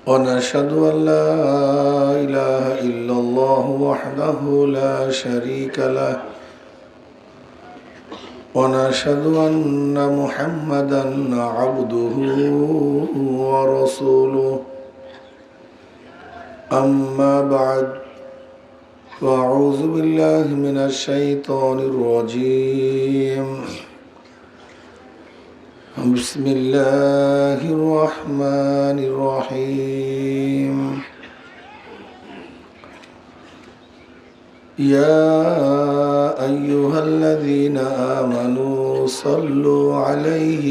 ونشهد أن لا إله إلا الله وحده لا شريك له ونشهد أن محمدا عبده ورسوله أما بعد فأعوذ بالله من الشيطان الرجيم بسم الله الرحمن الرحيم يا أيها الذين آمنوا صلوا عليه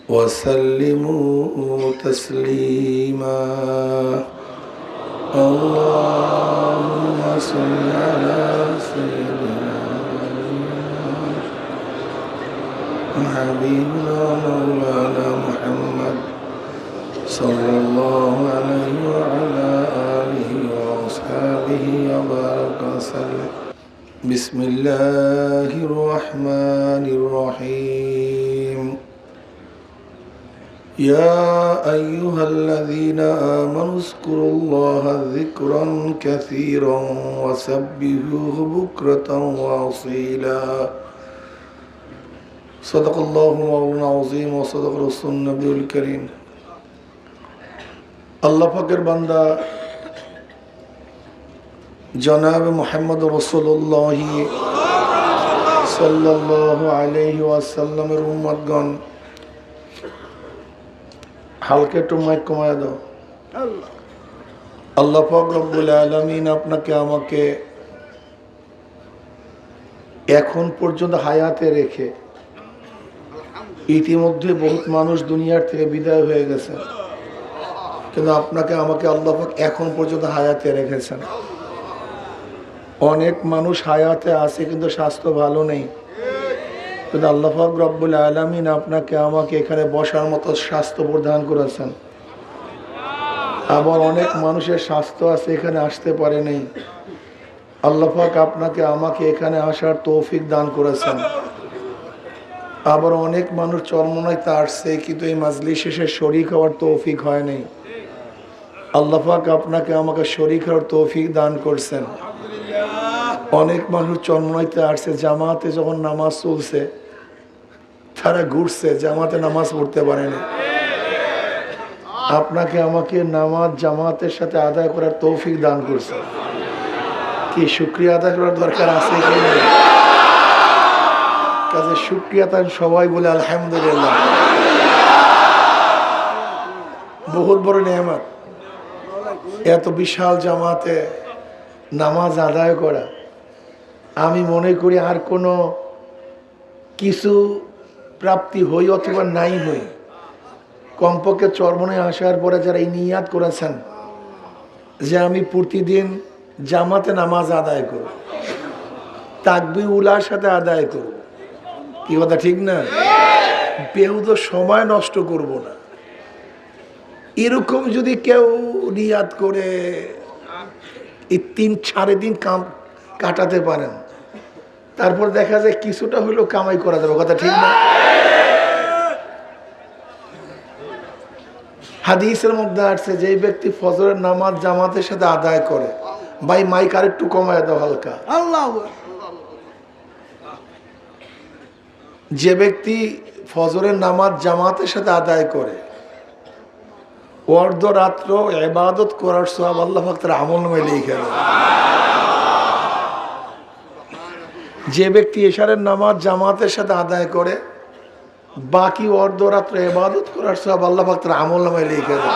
وسلموا تسليما اللهم صل على سيدنا حبيبنا مولانا محمد صلى الله عليه وعلى آله وأصحابه وبارك وسلم بسم الله الرحمن الرحيم يا أيها الذين آمنوا اذكروا الله ذكرا كثيرا وسبحوه بكرة وأصيلا صدق الله مولانا العظيم وصدق رسول النبي الكريم আল্লাহ পাকের বান্দা জনাব মুহাম্মদ রাসূলুল্লাহ সাল্লাল্লাহু আলাইহি ওয়াসাল্লামের উম্মতগণ হালকা একটু মাইক কমায় দাও। আল্লাহ পাক রব্বুল আলামিন আপনাকে আমাকে এখন পর্যন্ত হায়াতে রেখে, ইতিমধ্যে বহুত মানুষ দুনিয়ার থেকে বিদায় হয়ে গেছে, কিন্তু আপনাকে আমাকে আল্লাহ পাক এখন পর্যন্ত হায়াতে রেখেছেন। অনেক মানুষ হায়াতে আছে কিন্তু স্বাস্থ্য ভালো নেই, কিন্তু আল্লাহ পাক রব্বুল আলামিন আপনাকে আমাকে এখানে বসার মতো স্বাস্থ্য প্রদান করেছেন। আবার অনেক মানুষের স্বাস্থ্য আছে এখানে আসতে পারে নেই, আল্লাহ পাক আপনাকে আমাকে এখানে আসার তৌফিক দান করেছেন। আবার অনেক মানুষ চরমনাইতে আসছে কিন্তু এই মাজলিস শেষে শরীক হওয়ার তৌফিক হয় নাই, আল্লাহ পাক আপনাকে আমাকে শরীক হওয়ার তৌফিক দান করছেন। অনেক মানুষ চরমনাইতে আসছে, জামাতে যখন নামাজ চলছে তারা ঘুরছে, জামাতে নামাজ পড়তে পারেনি। আপনাকে আমাকে নামাজ জামাতের সাথে আদায় করার তৌফিক দান করছে। কি শুকরিয়া আদায় করার দরকার আছে কি না? কাজে শুকরিয়া তাই সবাই বলে আলহামদুলিল্লাহ। বহুত বড় নেয়ামত এত বিশাল জামাতে নামাজ আদায় করা। আমি মনে করি আর কোনো কিছু প্রাপ্তি হই অথবা নাই হই, কমপক্ষে চরমনে আসার পরে যারা এই নিয়াত করেছেন যে আমি প্রতিদিন জামাতে নামাজ আদায় করব, তাকবীর উলার সাথে আদায় করব, কি কথা ঠিক না? বেহুদ সময় নষ্ট করব না, এরকম যদি কেউ নিয়াত করে এই 3-4 দিন কাটাতে পারেন, তারপর দেখা যায় কিছুটা হলেও কামাই করা যাবে, কথা ঠিক না? হাদিসের মধ্যে আসছে যে ব্যক্তি ফজরের নামাজ জামাতের সাথে আদায় করে, ভাই মাইক আর একটু কমায় দাও হালকা, যে ব্যক্তি ফজরের নামাজ জামাতের সাথে আদায় করে অর্ধরাত্র ইবাদত করার সওয়াব আল্লাহ পাক তার আমলনামায় লিখে দেন। যে ব্যক্তি এশারের নামাজ জামাতের সাথে আদায় করে বাকি অর্ধরাত্র ইবাদত করার সওয়াব আল্লাহ পাক তার আমলনামায় লিখে দেন।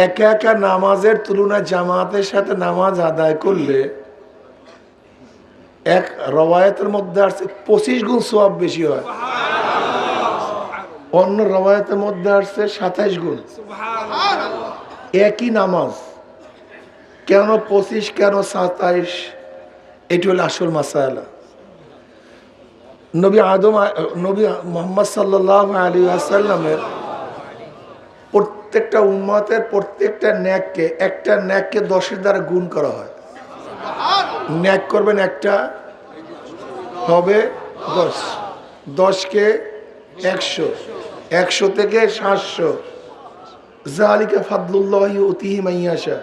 একা একা নামাজের তুলনায় জামাতের সাথে নামাজ আদায় করলে এক রওয়ায়াতের মধ্যে আসছে 25 গুণ সওয়াব বেশি হয়, অন্য রওয়ায়াতের মধ্যে আসছে 27 গুণ। একই নামাজ কেন 25 কেন 27, এটি হলো আসল মাসালা। নবী মুহাম্মদ সাল্লাল্লাহু আলাইহি ওয়াসাল্লামের প্রত্যেকটা উম্মতের প্রত্যেকটা ন্যাককে একটা ন্যাককে 10-এর দ্বারা গুণ করা হয়। ন্যাক করবেন একটা হবে 10, 10কে 100, 100 থেকে 700। যালিকা ফাদলুল্লাহি ইউতিহি মান ইয়াশা।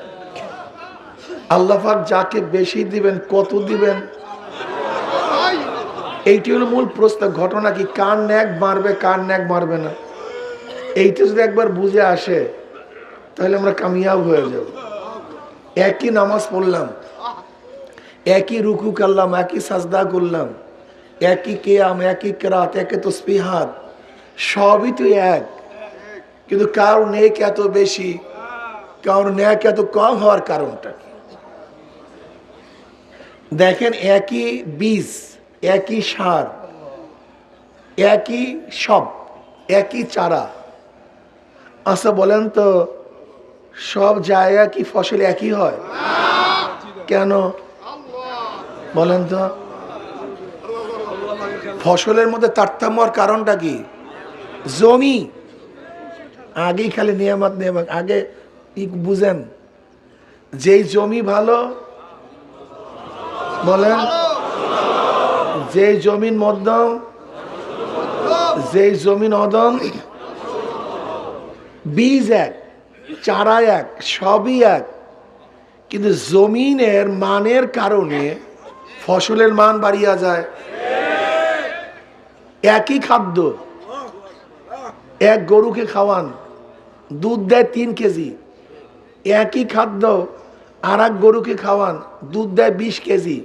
আল্লাহ পাক যাকে বেশি দিবেন, কত দিবেন, এইটি হলো মূল প্রশ্ন। ঘটনা কি, কার ন্যাক মারবে, কার ন্যাক মারবে না, এইটা যদি একবার বুঝে আসে তাহলে আমরা কামিয়াব হয়ে যাব। একই নামাজ পড়লাম, একই রুকু করলাম, একই সাজদা করলাম, একই কিয়াম, একই কিরাত, একই তাসবিহাত, সবই তো এক। কিন্তু কারোর নেক এত বেশি, কারোর নেক এত কম হওয়ার কারণটা কি? দেখেন, একই বীজ, একই সার, একই সব, একই চারা। আচ্ছা বলেন তো, সব জায়গা কি ফসল একই হয়? কেন বলেন তো? ফসলের মধ্যে তারতম্য হওয়ার কারণটা কি? জমি। আগেই খালি নিয়ামত নিয়ামত, আগে বুঝেন, যেই জমি ভালো, বলেন, যেই জমিন মধ্যম, যেই জমিন অদম, বীজ এক, চারা এক, সবই এক, কিন্তু জমিনের মানের কারণে ফসলের মান বাড়িয়া যায়। একই খাদ্য, এক গরুকে খাওয়ান, দুধ দেয় 3 কেজি। একই খাদ্য আর এক গরুকে খাওয়ান, দুধ দেয় 20 কেজি।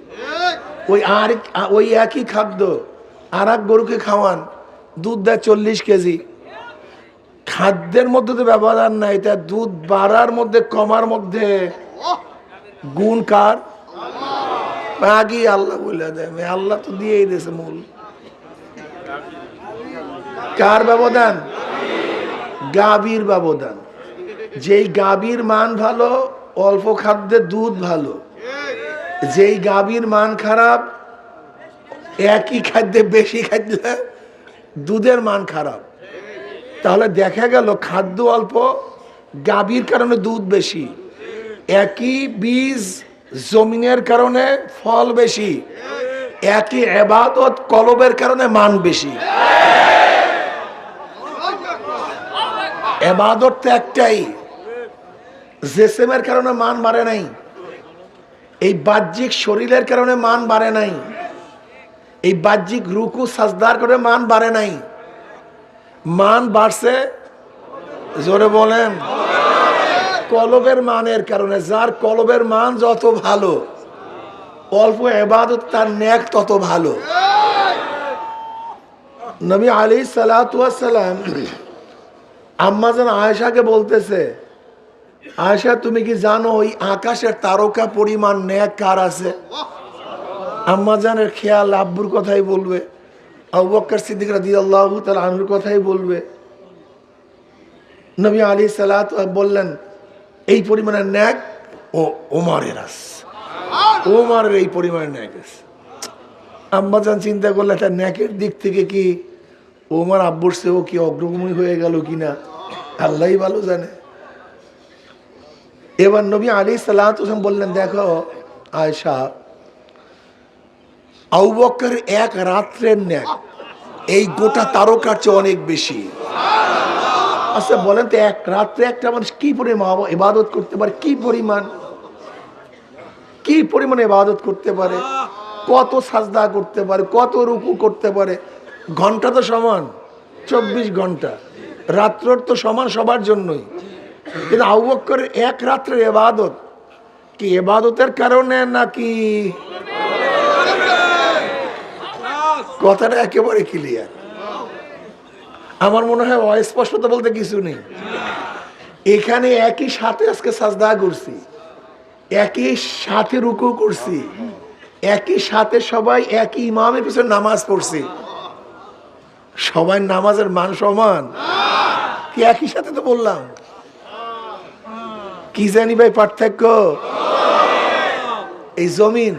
ওই একই খাদ্য আর এক গরুকে খাওয়ান, দুধ দেয় 40 কেজি। খাদ্যের মধ্যে তো ব্যবধান নাই, তা দুধ বাড়ার মধ্যে কমার মধ্যে গুণ কার? আগেই আল্লাহ বলে দেয়, আল্লাহ তো দিয়েই দিয়েছে মূল। কার ব্যবধান? গাভীর ব্যবধান। যেই গাভীর মান ভালো, অল্প খাদ্যে দুধ ভালো। যেই গাভীর মান খারাপ, একই খাদ্যে বেশি খাদ্যে দুধের মান খারাপ। তাহলে দেখা গেল খাদ্য অল্প, গাভীর কারণে দুধ বেশি। একই বীজ, জমিনের কারণে ফল বেশি। একই ইবাদত, কলবের কারণে মান বেশি। ইবাদত তো একটাই, জিসমের কারণে মান বাড়ে নাই। এই বাহ্যিক শরীরের কারণে মান বাড়ে নাই। এই বাহ্যিক রুকু সাজদার কারণে মান বাড়ে নাই। মান বাড়ছে, জোরে বলেন, কলবের মানের কারণে। যার কলবের মান যত ভালো, অল্প ইবাদত তার নেক তত ভালো। নবী আলাইহিস সালাতু ওয়াস সালাম আম্মা জান আয়েশাকে বলতেছে, আয়েশা তুমি কি জানো ওই আকাশের তারকা পরিমাণ নেক কার আছে? আম্মা জানের খেয়াল আব্বুর কথাই বলবে, আবু বকর সিদ্দিক রাদিয়াল্লাহু তাআলা আনহুর কথাই বলবে। নবী আলাইহিস সালাতু বললেন, এই পরিমাণের নেক ও ওমরের আছে, ওমরের এই পরিমাণের নেক আছে। আম্মা জান চিন্তা করলে, একটা নেকের দিক থেকে কি ওমর আব্বুর চেয়েও কি অগ্রগমী হয়ে গেল কিনা, আল্লাহই ভালো জানে। এবার নবী আলাইহিস সালাতু ওয়াসাল্লাম বললেন, দেখো আয়েশা, আবু বকর এক রাত্রের নেক এই গোটা তারকার চেয়ে অনেক বেশি। আচ্ছা বলেন তো, এক রাত্রে একটা মানুষ কি পরিমাণ ইবাদত করতে পারে? কি পরিমাণ ইবাদত করতে পারে? কত সাজদা করতে পারে? কত রুকু করতে পারে? ঘন্টা তো সমান, 24 ঘন্টা। রাত্র তো সমান সবার জন্যই। কিন্তু আবু বকরের এক রাত্রের ইবাদত কি ইবাদতের কারণে নাকি? কথাটা একেবারে ক্লিয়ার। আমার মনে হয় অস্পষ্টতা বলতে কিছু নেই। এখানে একই সাথে আজকে সাজদা করছি, একই সাথে রুকু করছি, একই সাথে সবাই একই ইমামের পিছনে নামাজ পড়ছি। সবাই নামাজের মান সমান কি? একই সাথে তো বললাম। কি জানি ভাই পার্থক্য? এই জমিন,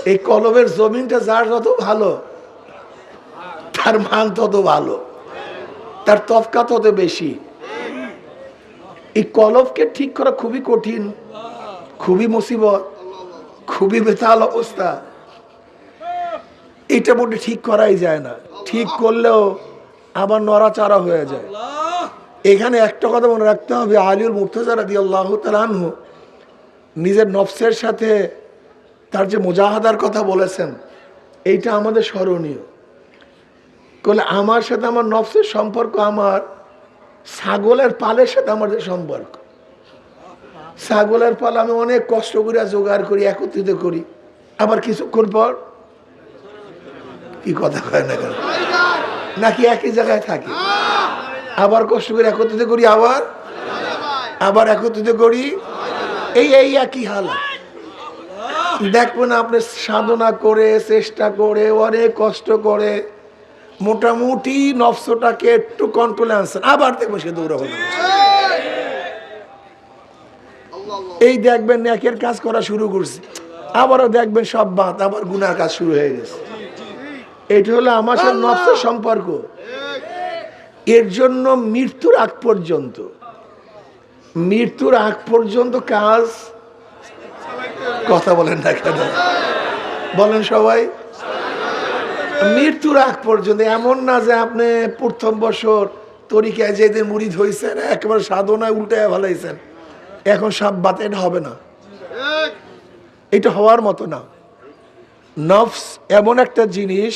এই কলবের জমিনটা যার যত ভালো, তার মান তত ভালো, তার তফকা তত বেশি। এই কলবকে ঠিক করা খুবই কঠিন, খুবই মুসিবত, খুবই বেতাল অবস্থা। এটা মোটে ঠিক করাই যায় না। ঠিক করলেও আবার নড়াচড়া হয়ে যায়। এখানে একটা কথা মনে রাখতে হবে, আলীউল মুর্তজা রাদিয়াল্লাহু তাআলা আনহু নিজের নফসের সাথে তার যে মুজাহাদার কথা বলেছেন, এইটা আমাদের স্মরণীয়। বলে আমার সাথে আমার নফসের সম্পর্ক আমার ছাগলের পালের সাথে আমার যে সম্পর্ক। ছাগলের পাল আমি অনেক কষ্ট করে জোগাড় করি, একত্রিত করি, আবার কিছুক্ষণ পর কি কথা কয় না কেন, নাকি একই জায়গায় থাকি, আবার কষ্ট করে একত্রিত করি, আবার একত্রিত করি, এই একই হালাত। দেখবেন আপনি সাধনা করে, চেষ্টা করে, অনেক কষ্ট করে মোটামুটি নফসটাকে একটু কন্ট্রোলে আনছেন, আবার দেখবেন সে দৌড়াবো। এই দেখবেন নেকের কাজ করা শুরু করছে, আবারও দেখবেন সব বাদ, আবার গুনার কাজ শুরু হয়ে গেছে। এটা হলো আমার সাথে নফসের সম্পর্ক। এর জন্য মৃত্যুর আগ পর্যন্ত কাজ, কথা বলেন না কেন, বলেন সবাই, মৃত্যুর আগ পর্যন্ত। এমন না যে আপনি প্রথম বছর তরিকায় যেদিন মুরিদ হয়েছেন একেবারে সাধনায় উল্টায় ভালাইছেন, এখন সব বাত, এটা হবে না, এটা হওয়ার মতো না। নফস এমন একটা জিনিস,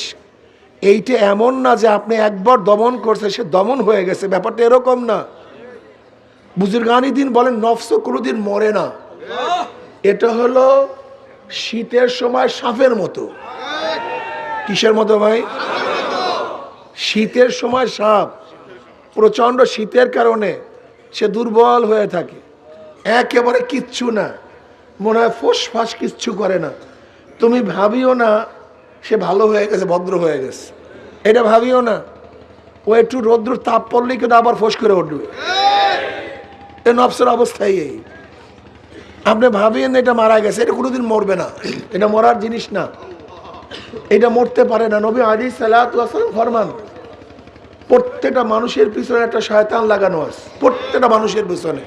এইটা এমন না যে আপনি একবার দমন করছে সে দমন হয়ে গেছে, ব্যাপারটা এরকম না। বুজুর্গানি দিন বলেন নফস কোনোদিন মরে না। এটা হলো শীতের সময় সাপের মতো। কিসের মতো ভাই? শীতের সময় সাপ, প্রচন্ড শীতের কারণে সে দুর্বল হয়ে থাকে, একেবারে কিচ্ছু না, মনে হয় ফোসফাস কিচ্ছু করে না। তুমি ভাবিও না সে ভালো হয়ে গেছে, ভদ্র হয়ে গেছে, এটা ভাবিও না। ও একটু রৌদ্র তাপ পড়লেই কিন্তু আবার ফোস করে উঠবে। এ নফসের অবস্থায় এই। আপনি ভাবিয়েন এটা মারা গেছে, এটা কোনোদিন মরবে না, এটা মরার জিনিস না, এটা মরতে পারে না। নবী আলাইহিস সালাতু ওয়াস সালাম ফরমান, প্রত্যেকটা মানুষের পিছনে একটা শয়তান লাগানো আছে, প্রত্যেকটা মানুষের পিছনে।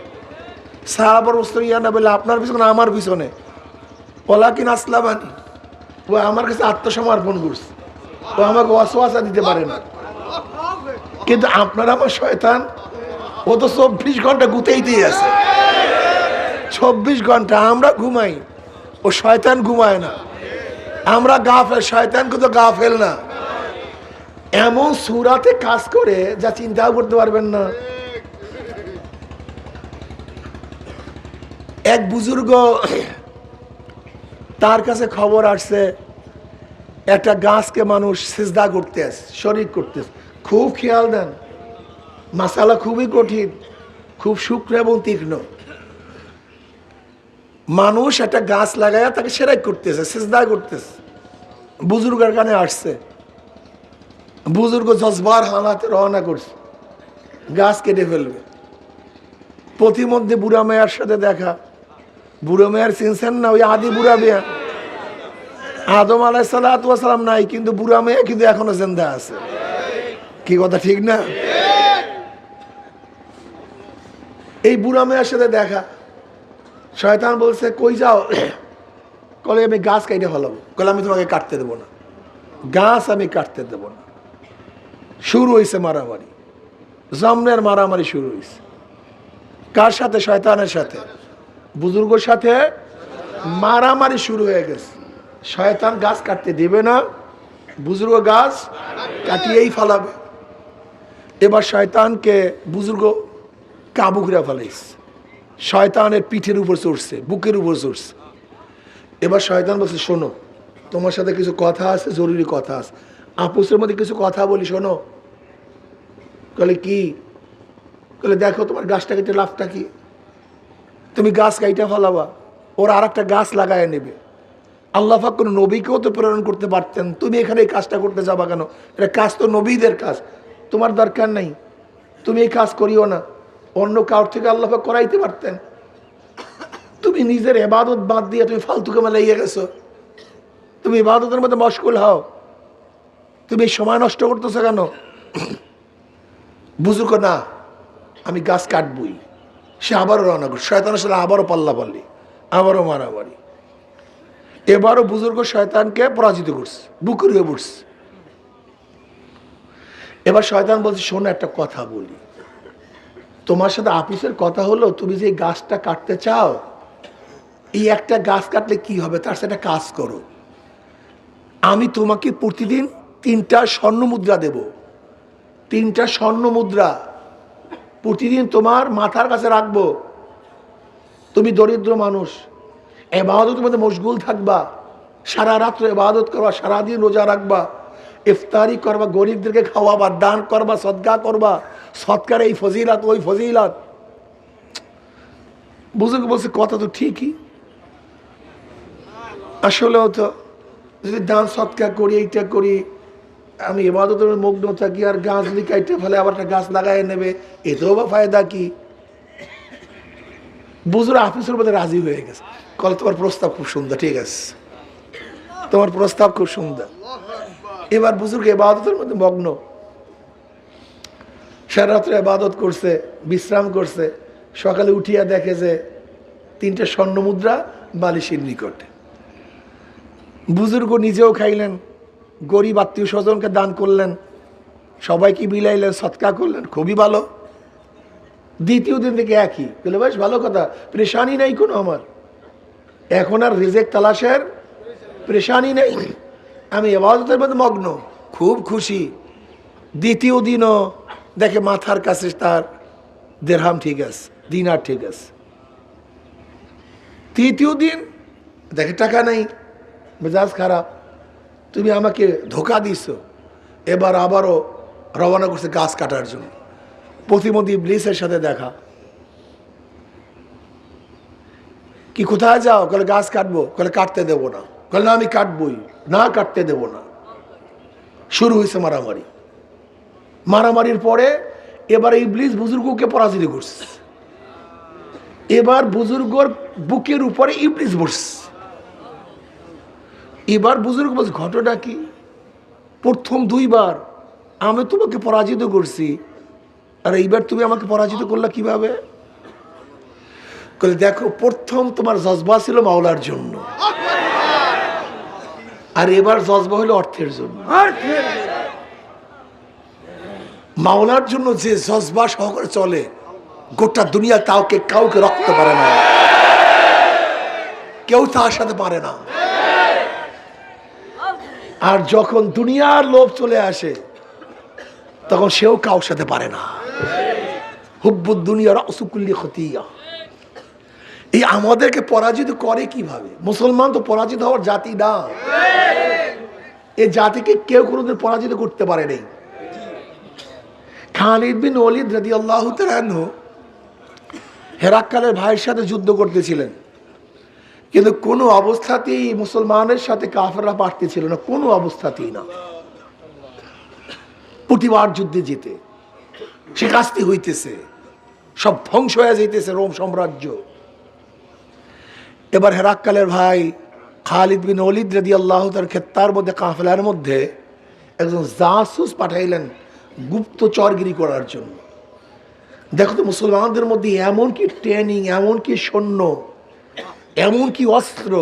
সাহাবার মুসলিম ইয়া না বলে আপনার পিছনে, আমার পিছনে, ওয়ালাকিন আসলামানি, ও আমার কাছে আত্মসমর্পণ করছে, ও আমাকে ওয়াসওয়াসা দিতে পারে না। কিন্তু আপনার আমার শয়তান, ও তো 24 ঘন্টা গুতেইতেই আছে, 24 ঘন্টা। আমরা ঘুমাই, ও শয়তান ঘুমায় না। আমরা গাফেল, শয়তান কিন্তু গাফেল না। এমন সূরাতে কাজ করে যা চিন্তাও করতে পারবেন না। এক বুজুর্গ, তার কাছে খবর আসছে একটা গাছকে মানুষ সিজদা করতেছে, শরীক করতেছে। খুব খেয়াল দেন, মাসালা খুবই কঠিন, খুব সূক্ষ্ম এবং তীক্ষ্ণ। মানুষ একটা গাছ লাগায়া তাকে সেরাই করতেছে, সিজদা করতেছে। বুজুর্গের কানে আসছে, বুজুর্গ জজবার হালাতে রওনা করছে, গাছ কেটে ফেলবে। প্রতিমধ্যে বুড়া মেয়ার সাথে দেখা। বুড়ো মেয়ার চিনছেন না? ওই আদি বুড়া মেয়া, আদম আলাইহিস সালাতু ওয়াস সালাম নাই, কিন্তু বুড়া মেয়া কিন্তু এখনো জিন্দা আছে। কি কথা ঠিক না? এই বুড়া মেয়ার সাথে দেখা। শয়তান বলছে কই যাও? কলে আমি গাছ কাটে ফেলাবো। কলে আমি তোমাকে কাটতে দেবো না, গাছ আমি কাটতে দেবো না। শুরু হয়েছে মারামারি, জমনের মারামারি শুরু হয়েছে। কার সাথে? শয়তানের সাথে, বুজুর্গর সাথে মারামারি শুরু হয়ে গেছে। শয়তান গাছ কাটতে দিবে না, বুজুর্গ গাছ কাটিয়েই ফেলাবে। এবার শয়তানকে বুজুর্গ কাবু করে ফেলাইছে, শয়তানের পিঠের উপর চড়ছে, বুকের উপর চড়ছে। এবার শয়তান বলছে শোনো, তোমার সাথে কিছু কথা আছে, জরুরি কথা আছে, আপুসের মধ্যে কিছু কথা বলি, শোনো। বলে কি? বলে দেখো তোমার গাছটা কেটে লাভটা কি? তুমি গাছ কাইটা ফেলাবা, ওরা আর একটা গাছ লাগায় নেবে। আল্লাহ পাক কোনো নবীকেও তো প্রেরণ করতে পারতেন, তুমি এখানে এই কাজটা করতে যাবা কেন? এটা কাজ তো নবীদের কাজ, তোমার দরকার নেই, তুমি এই কাজ করিও না। অন্য কারোর থেকে আল্লাহ পাক করাইতে পারতেন। তুমি নিজের ইবাদত বাদ দিয়ে তুমি ফালতু কামে লেগে গেছো, তুমি ইবাদতের মধ্যে মশগুল হও, তুমি এই সময় নষ্ট করতেছো কেন? বুজুর্গ না, আমি গাছ কাটবই। সে আবারও রওনা করছে, শয়তানের সাথে আবারও পাল্লা পাল্লি, আবারও মারামারি। এবারও বুজুর্গ শয়তানকে পরাজিত করছে, বুকের হয়ে পড়ছে। এবার শয়তান বলছে, শোনো একটা কথা বলি, তোমার সাথে আপিসের কথা হলো, তুমি যে গাছটা কাটতে চাও, এই একটা গাছ কাটলে কি হবে, তার সাথে কাজ করো, আমি তোমাকে প্রতিদিন 3টা স্বর্ণ মুদ্রা দেব, 3টা স্বর্ণ মুদ্রা প্রতিদিন তোমার মাথার কাছে রাখবো। তুমি দরিদ্র মানুষ, ইবাদতের মধ্যে মশগুল থাকবা, সারা রাত্র ইবাদত করবা, সারাদিন রোজা রাখবা, ইফতারি করবা, গরিবদেরকে খাওয়াবা, দান করবা, সদকা করবা, সদকার এই ফজিলাত ওই ফজিলাত। বুজুর্গ বলছে কথা তো ঠিকই, আসলেও তো যদি দান সদকা করি, এইটা করি, আমি ইবাদতের মগ্ন থাকি, আর গাছ যদি কাইটে ফেলে আবার একটা গাছ লাগাই নেবে, এতেও বা ফায়দা কি? বুজুর আফিসের মধ্যে রাজি হয়ে গেছে, কল তোমার প্রস্তাব খুব সুন্দর, ঠিক আছে, তোমার প্রস্তাব খুব সুন্দর। এবার বুজুর্গ ইবাদতের মধ্যে মগ্ন, সারা রাত্রে ইবাদত করছে, বিশ্রাম করছে, সকালে উঠিয়া দেখে যে 3টা স্বর্ণ মুদ্রা বালিশের নিকটে। বুজুর্গ নিজেও খাইলেন, গরিব আত্মীয় স্বজনকে দান করলেন, সবাইকে বিলাইলেন, সৎকা করলেন, খুবই ভালো। দ্বিতীয় দিন থেকে একই বলে, বেশ ভালো কথা, পরেশানি নাই কোনো আমার, এখন আর রিজেক তালাশের পরেশানি নেই, আমি ইবাদতের মধ্যে মগ্ন, খুব খুশি। দ্বিতীয় দিনও দেখে মাথার কাছে তার দেড়হাম ঠিক আছে, দিনার ঠিক আছে। তৃতীয় দিন দেখে টাকা নেই, মেজাজ খারাপ, তুমি আমাকে ধোকা দিছো। এবার আবারও রওনা করছে গাছ কাটার জন্য। প্রতিমন্ত্রী ইবলিসের সাথে দেখা, কি কোথায় যাও? বলে গাছ কাটবো। বলে কাটতে দেবো না। বলে না আমি কাটবই, না কাটতে দেবো না। শুরু হয়েছে মারামারি। মারামারির পরে এবার ইবলিস বুজুর্গকে পরাজিত করছে। এবার বুজুর্গর বুকের উপরে ইবলিস বসছে। এবার বুজুর্গ বলছে, ঘটনা কি? প্রথম 2 বার আমি তোমাকে পরাজিত করছি, আর এইবার তুমি আমাকে পরাজিত করলা কিভাবে? দেখো, প্রথম তোমার জজবা ছিল মাওলার জন্য, আর এবার জজবা হলো অর্থের জন্য। মাওলার জন্য যে জজবা সহকারে চলে, গোটা দুনিয়া কাউকে রক্ত পারে না, কেউ তার সাথে পারে না। আর যখন দুনিয়ার লোভ চলে আসে, তখন সেও কাউর সাথে পারে না। হুব্বুদ দুনিয়া রাসুকুল্লি খতিয়া। এই আমাদেরকে পরাজিত করে কিভাবে? মুসলমান তো পরাজিত হওয়ার জাতি না, এই জাতিকে কেউ কোনোদিন পরাজিত করতে পারে নাই। খালিদ বিন ওয়ালিদ রাদিয়াল্লাহু তাআলা আনহু হেরাক্কালের ভাইয়ের সাথে যুদ্ধ করতেছিলেন, কিন্তু কোনো অবস্থাতেই মুসলমানের সাথে কাফেররা পারতেছিল না, কোনো অবস্থাতেই না। প্রতিবার যুদ্ধে যেতে শিকাস্তি হইতেছে, সব ধ্বংস হয়ে যাইতেছে রোম সাম্রাজ্য। এবার হেরাক্কালের ভাই খালিদ বিন ওয়ালিদ রাদিয়াল্লাহু তাআলার খেত্তার মধ্যে, কাফেলার মধ্যে একজন জাসুস পাঠাইলেন গুপ্তচরগিরি করার জন্য। দেখো তো মুসলমানদের মধ্যে এমন কি ট্রেনিং, এমন কি সৈন্য, এমন কি অস্ত্র,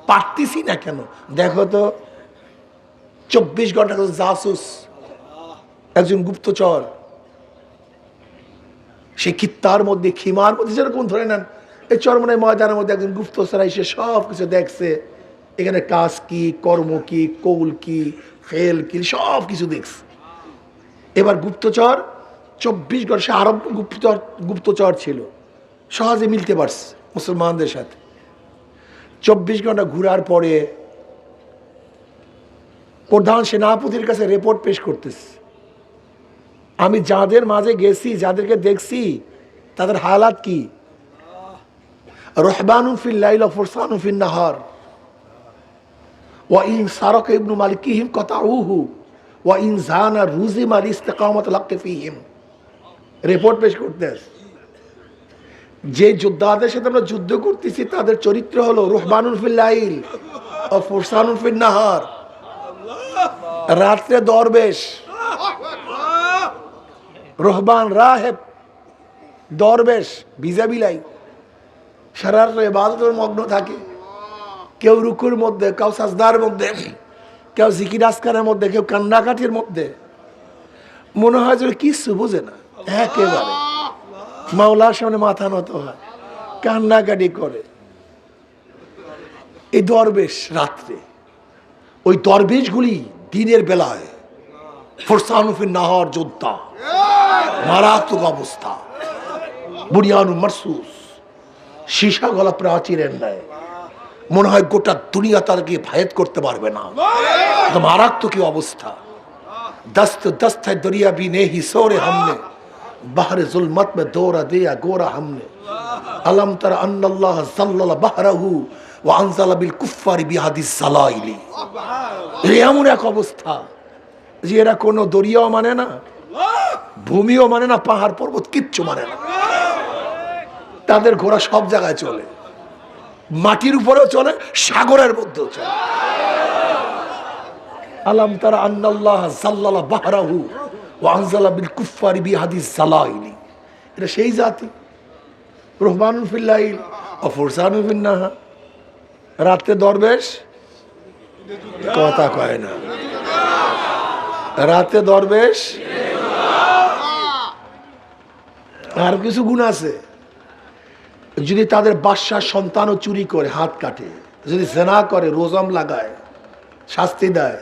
পারতেছি না কেন? দেখো তো 24 ঘন্টা জাসুস, একজন গুপ্তচর, সে কিত্তার মধ্যে, খিমার মধ্যে, যেরকম ধরে নেন এই চরমনাই ময়দানের মধ্যে একজন গুপ্তচর এসে সব কিছু দেখছে, এখানে কাজ কি, কর্ম কি, কৌল কি, ফেল কি, সব কিছু দেখছে। এবার গুপ্তচর 24 ঘন্টা, সে আরব গুপ্তচর ছিল, সহজে মিলতে পারছে মুসলমানদের সাথে। 24 ঘন্টা ঘুরার পরে প্রধান সেনাপতির কাছে রিপোর্ট পেশ করতেছে, আমি যাদের মাঝে গেছি, যাদেরকে দেখছি, তাদের হালাত কি? রহবানুন ফিল লাইল ওয়া ফুরসানুন ফিন নাহার ওয়া ইন সারাকা ইবনু মালিকিহিম কাতাউহু ওয়া ইন জানা রুজিমা লিস্তিকামাত লাক্ত ফিহিম। রিপোর্ট পেশ করতেছে, যে যোদ্ধাদের সাথে আমরা যুদ্ধ করতেছি তাদের চরিত্র হলো রহবানুন ফিল লাইল ওয়া ফুরসানুন ফিন নাহার, রাত্রে দরবেশ, রহবান রাহেব, দরবেশ, ভিজা বিলাই, সারা রাত ইবাদতের মগ্ন থাকে। কেউ রুকুর মধ্যে, কেউ সাজদার মধ্যে, কেউ জিকির আজকারের মধ্যে, কেউ কান্নাকাটির মধ্যে। মনে হয় যে কিছু বোঝে না, একেবারে মাওলার সামনে মাথা নত হয়, কান্নাকাটি করে। এই দরবেশ রাত্রে, ওই দরবেশগুলি দিনের বেলায় ফরসানুফিন নাহর যোদ্ধা, মারাত্মক অবস্থা, বুনিয়ানু মারসুস, সীসা গলা প্রাচীরের ন্যায়। মনে হয় গোটা দুনিয়া তাদেরকে ভায়াত করতে পারবে না, মারাত্মক কি অবস্থা। दस्त दस्त है दरिया भी नहीं सोरे हमने, बहर जुल्मत में दौरा दिया गोरा हमने, अलम तर अन्नल्लाह ज़ल्लल बहरहु व अनज़ल बिल कुफ्फारि बिहादिस ज़लाइली। এমন এক অবস্থা যে এরা কোনো দরিয়াও মানে না, ভূমিও মানে না, পাহাড় পর্বত কিচ্ছু মানে না। তাদের ঘোড়া সব জায়গায় চলে, মাটির উপরেও চলে, সাগরের মধ্যেও চলে। আলাম তারা আন্নাল্লাহ যাল্লালা বাহরাহু ওয়া আনজালা বিল কুফফারি বিহাদিস যালাইলি। এটা সেই জাতি, রহমানুল ফিল লাইল ওয়া ফুরসানুল ফিন নাহার। রাতে দরবেশ কথা কয় না, রাতে দরবেশ। আর কিছু গুণ আছে, যদি তাদের বাদশার সন্তানও চুরি করে হাত কাটে, যদি জেনা করে রোজম লাগায়, শাস্তি দেয়,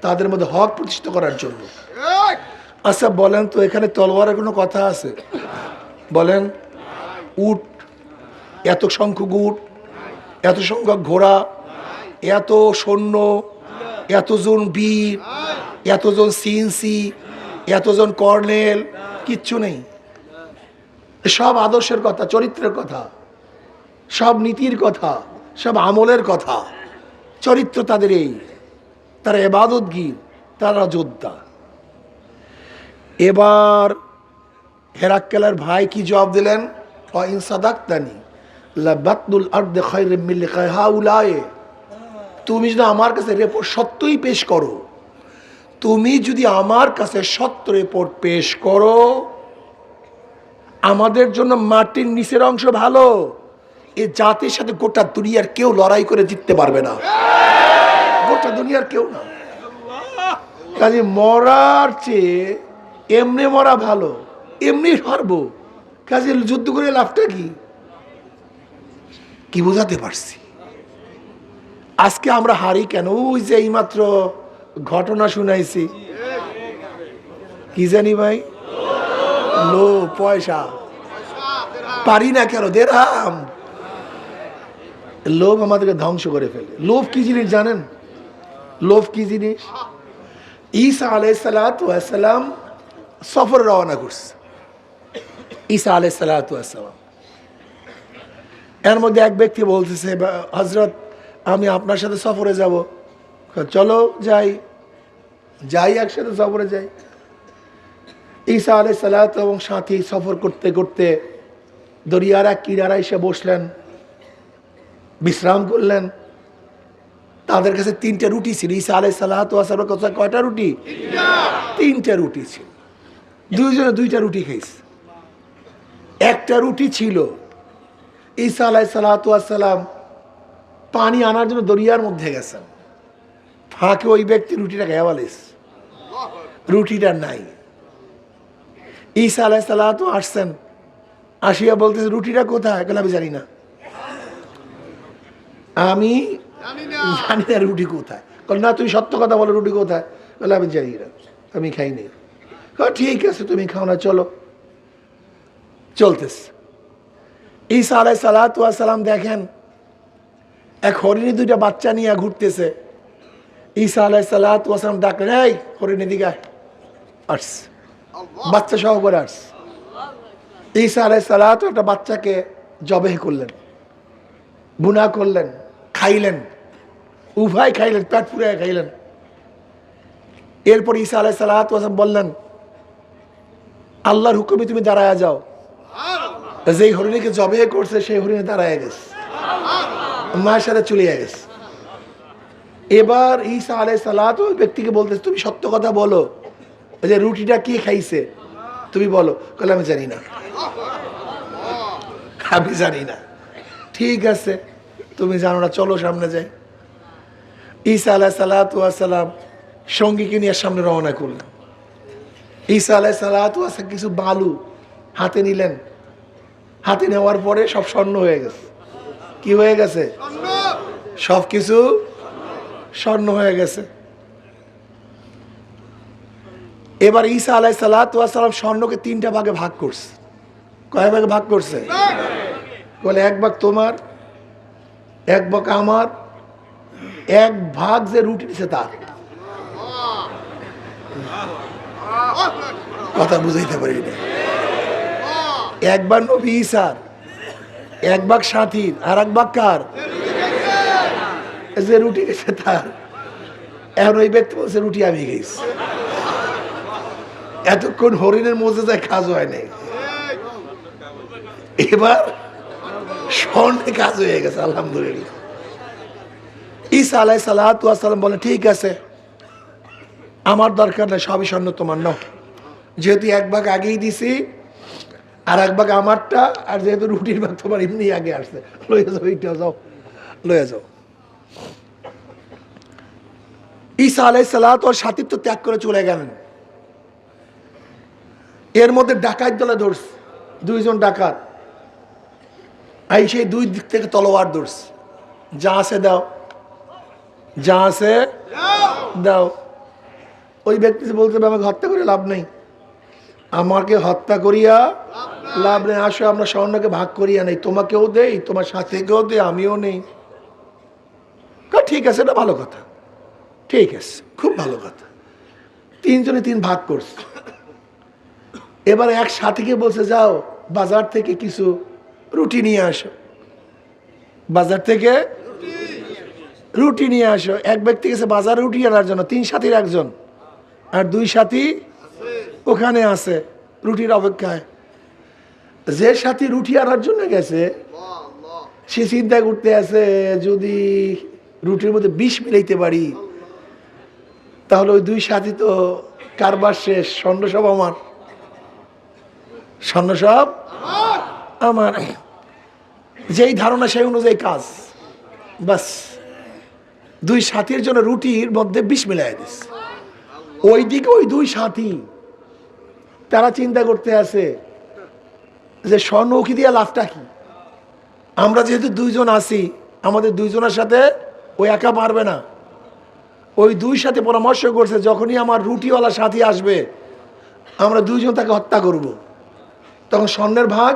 তাদের মধ্যে হক প্রতিষ্ঠিত করার জন্য। আচ্ছা বলেন তো, এখানে তলোয়ারের কোনো কথা আছে? বলেন, উট, এত সংখ্যক উট, এত সংখ্যক ঘোড়া, এত সৈন্য, এতজন বীর, এতজন সিএনসি, এতজন কর্নেল, কিচ্ছু নেই। সব আদর্শের কথা, চরিত্রের কথা, সব নীতির কথা, সব আমলের কথা। চরিত্র তাদের এই, তারা ইবাদতগীর, তারা যোদ্ধা। এবার হেরাক্কেলের ভাই কি জবাব দিলেন? ইন সাদাকতানি লাবাতুল আরদ খায়রুম মিন লিকাই হাউলায়ে। তুমি যদি আমার কাছে রিপোর্ট সত্যই পেশ করো, তুমি যদি আমার কাছে সত্য রিপোর্ট পেশ করো, আমাদের জন্য মাটির নিচের অংশ ভালো, এই জাতির সাথে গোটা দুনিয়ার কেউ লড়াই করে জিততে পারবে না, গোটা দুনিয়ার কেউ না। কাজে মরার চেয়ে এমনি মরা ভালো, এমনি হারবো, কাজে যুদ্ধ করে লাভটা কি? কি বোঝাতে পারছি? আজকে আমরা হারি কেন? ওই যে এইমাত্র ঘটনা শুনাইছি, কি জানি ভাই, লো পয়সা পারি না কেন, দেরাম লোভ আমাদেরকে ধ্বংস করে ফেলে। লোভ কি জিনিস জানেন? লোভ কি জিনিস? ঈসা আলাইহিস সালাতু ওয়াস সালাম সফর রওনা করছে। ঈসা আলাইহিস সালাতু ওয়াস সালাম, এর মধ্যে এক ব্যক্তি বলতেছে, হযরত আমি আপনার সাথে সফরে যাব। চলো যাই, যাই একসাথে সফরে যাই। ঈসা আলাইহিস সালাতু এবং সাথী সফর করতে করতে দরিয়ার এক কিনারা এসে বসলেন, বিশ্রাম করলেন। তাদের কাছে 3টে রুটি ছিল। ঈসা আলাইহিস সালাতু ওয়াস সালামের কাছে কয়টা রুটি? 3টে রুটি ছিল। দুইজনে 2টা রুটি খাইছে। একটা রুটি ছিল, ঈসা আলাইহিস সালাতু ওয়াস সালাম পানি আনার জন্য দরিয়ার মধ্যে গেছেন, ফাঁকে ওই ব্যক্তি রুটিটা খেয়ে ফেলেছে, রুটিটা নাই। ঈসা আলাইহিস সালাতু আসছেন, আসিয়া বলতেছে রুটিটা কোথায়? আমি জানি না, আমি জানি না রুটি কোথায়। না তুমি সত্য কথা বলো, রুটি কোথায়? বলে আমি জানি না, আমি খাইনি। ঠিক আছে তুমি খাও না, চলো। চলতেছে। ঈসা আলাইহিস সালাতু ওয়াস সালাম দেখেন এক হরিণী 2টা বাচ্চা নিয়ে ঘুরতেছে। ঈসা আলাইহিস সালাতু ওয়াস সালাম ডাকলেন, এই হরিণী দিকে আসছে, বাচ্চা সহ করে আসছে। ঈসা আলাইহিস সালাতু একটা বাচ্চাকে জবেহ করলেন, বুনা করলেন, খাইলেন, উভয় খাইলেন, পেট পুরে খাইলেন। এরপর ঈসা আলাইহিস সালাতু ওয়াস সালাম বললেন, আল্লাহর হুকুমে তুমি দাঁড়ায় যাও। যেই হরিণীকে জবেহ করছে সেই হরিণী দাঁড়ায় গেছে, মায়ের সাথে চলে গেছে। এবার ঈসা আলাইহিস সালাতু ওই ব্যক্তিকে বলতেছে, তুমি সত্য কথা বলো, যে রুটিটা কে খাইছে তুমি বলো। বলে আমি জানি না, আমি জানি না। ঠিক আছে তুমি জানো না, চলো সামনে যাই। ঈসা আলাইহিস সালাতু ওয়াস সালাম সঙ্গীকে নিয়ে সামনে রওনা করলেন। ঈসা আলাইহিস সালাতু ওয়াস সালাম কিছু বালু হাতে নিলেন, হাতে নেওয়ার পরে সব স্বর্ণ হয়ে গেছে। কি হয়ে গেছে? সব কিছু স্বর্ণ হয়ে গেছে। এবার ঈসা আলাইহিস সালাতু ওয়াস সালাম স্বর্ণকে 3টা ভাগে ভাগ করছে। কয় ভাগে ভাগ করছে? বলে 1 ভাগ তোমার, 1 ভাগ আমার, 1 ভাগ যে রুটি দিছে তার। কথা বুঝাইতে পারি না। 1 ভাগ নবী ঈসার, 1 ভাগ সাথীর, আর 1 ভাগ কার? যে রুটি দিছে তার। এখন ওই ব্যক্তি বলছে রুটি আমি খেয়েছি, এতক্ষণ হরিণের মধ্যে যায় কাজ হয় নাই, এবার স্বর্ণে কাজ হয়ে গেছে। আলহামদুলিল্লাহ। ঈসা আলাইহিস সালাতু ওয়াস সালাম বলে ঠিক আছে, আমার দরকার নাই, সবই স্বর্ণ তোমার নাও। যেহেতু 1 ভাগ আগেই দিছি, আর 1 ভাগ আমারটা, আর যেহেতু রুটির ভাগ তোমার এমনি আগে আসছে, লয়ে যাও, এইটা যাও, লয়ে যাও। ঈসা আলাইহিস সালাতু ওয়াস সাথী তো ত্যাগ করে চলে গেলেন। এর মধ্যে ডাকাত দলে ধরছে, 2 জন ডাকাত। এই সেই 2 দিক থেকে তলোয়ার ধরছে, যা আছে দাও, যা আছে দাও। ওই ব্যক্তি বলতে আমাকে হত্যা করে লাভ নেই, আমাকে হত্যা করিয়া লাভ নেই, আসো আমরা স্বর্ণকে ভাগ করিয়া নেই, তোমাকেও দেই, তোমার সাথীকেও দেই, আমিও নেই। ঠিক আছে, এটা ভালো কথা, ঠিক আছে, খুব ভালো কথা। 3 জনে 3 ভাগ করছে। এবার এক সাথীকে বলছে যাও বাজার থেকে কিছু রুটি নিয়ে আসো, বাজার থেকে রুটি নিয়ে আসো। এক ব্যক্তি গেছে বাজারে রুটি আনার জন্য, 3 সাথীর একজন, আর 2 সাথী ওখানে আছে রুটির অপেক্ষায়। যে সাথী রুটি আনার জন্য গেছে সে চিন্তা করতে আছে, যদি রুটির মধ্যে বিষ মিলাইতে পারি তাহলে ওই 2 সাথী তো কারবার শেষ, স্বর্ণ সব আমার, স্বর্ণ সব আমার। যেই ধারণা সেই অনুযায়ী কাজ, বাস 2 সাথীর জন্য রুটির মধ্যে বিষ মিলাই দিস। ওইদিকে ওই 2 সাথী তারা চিন্তা করতে আছে যে স্বর্ণ উকি দিয়া লাভটা কি, আমরা যেহেতু 2 জন আছি, আমাদের 2 জনের সাথে ওই একা পারবে না। ওই 2 সাথে পরামর্শ করছে যখনই আমার রুটিওয়ালা সাথী আসবে আমরা 2 জন তাকে হত্যা করব, তখন স্বর্ণের ভাগ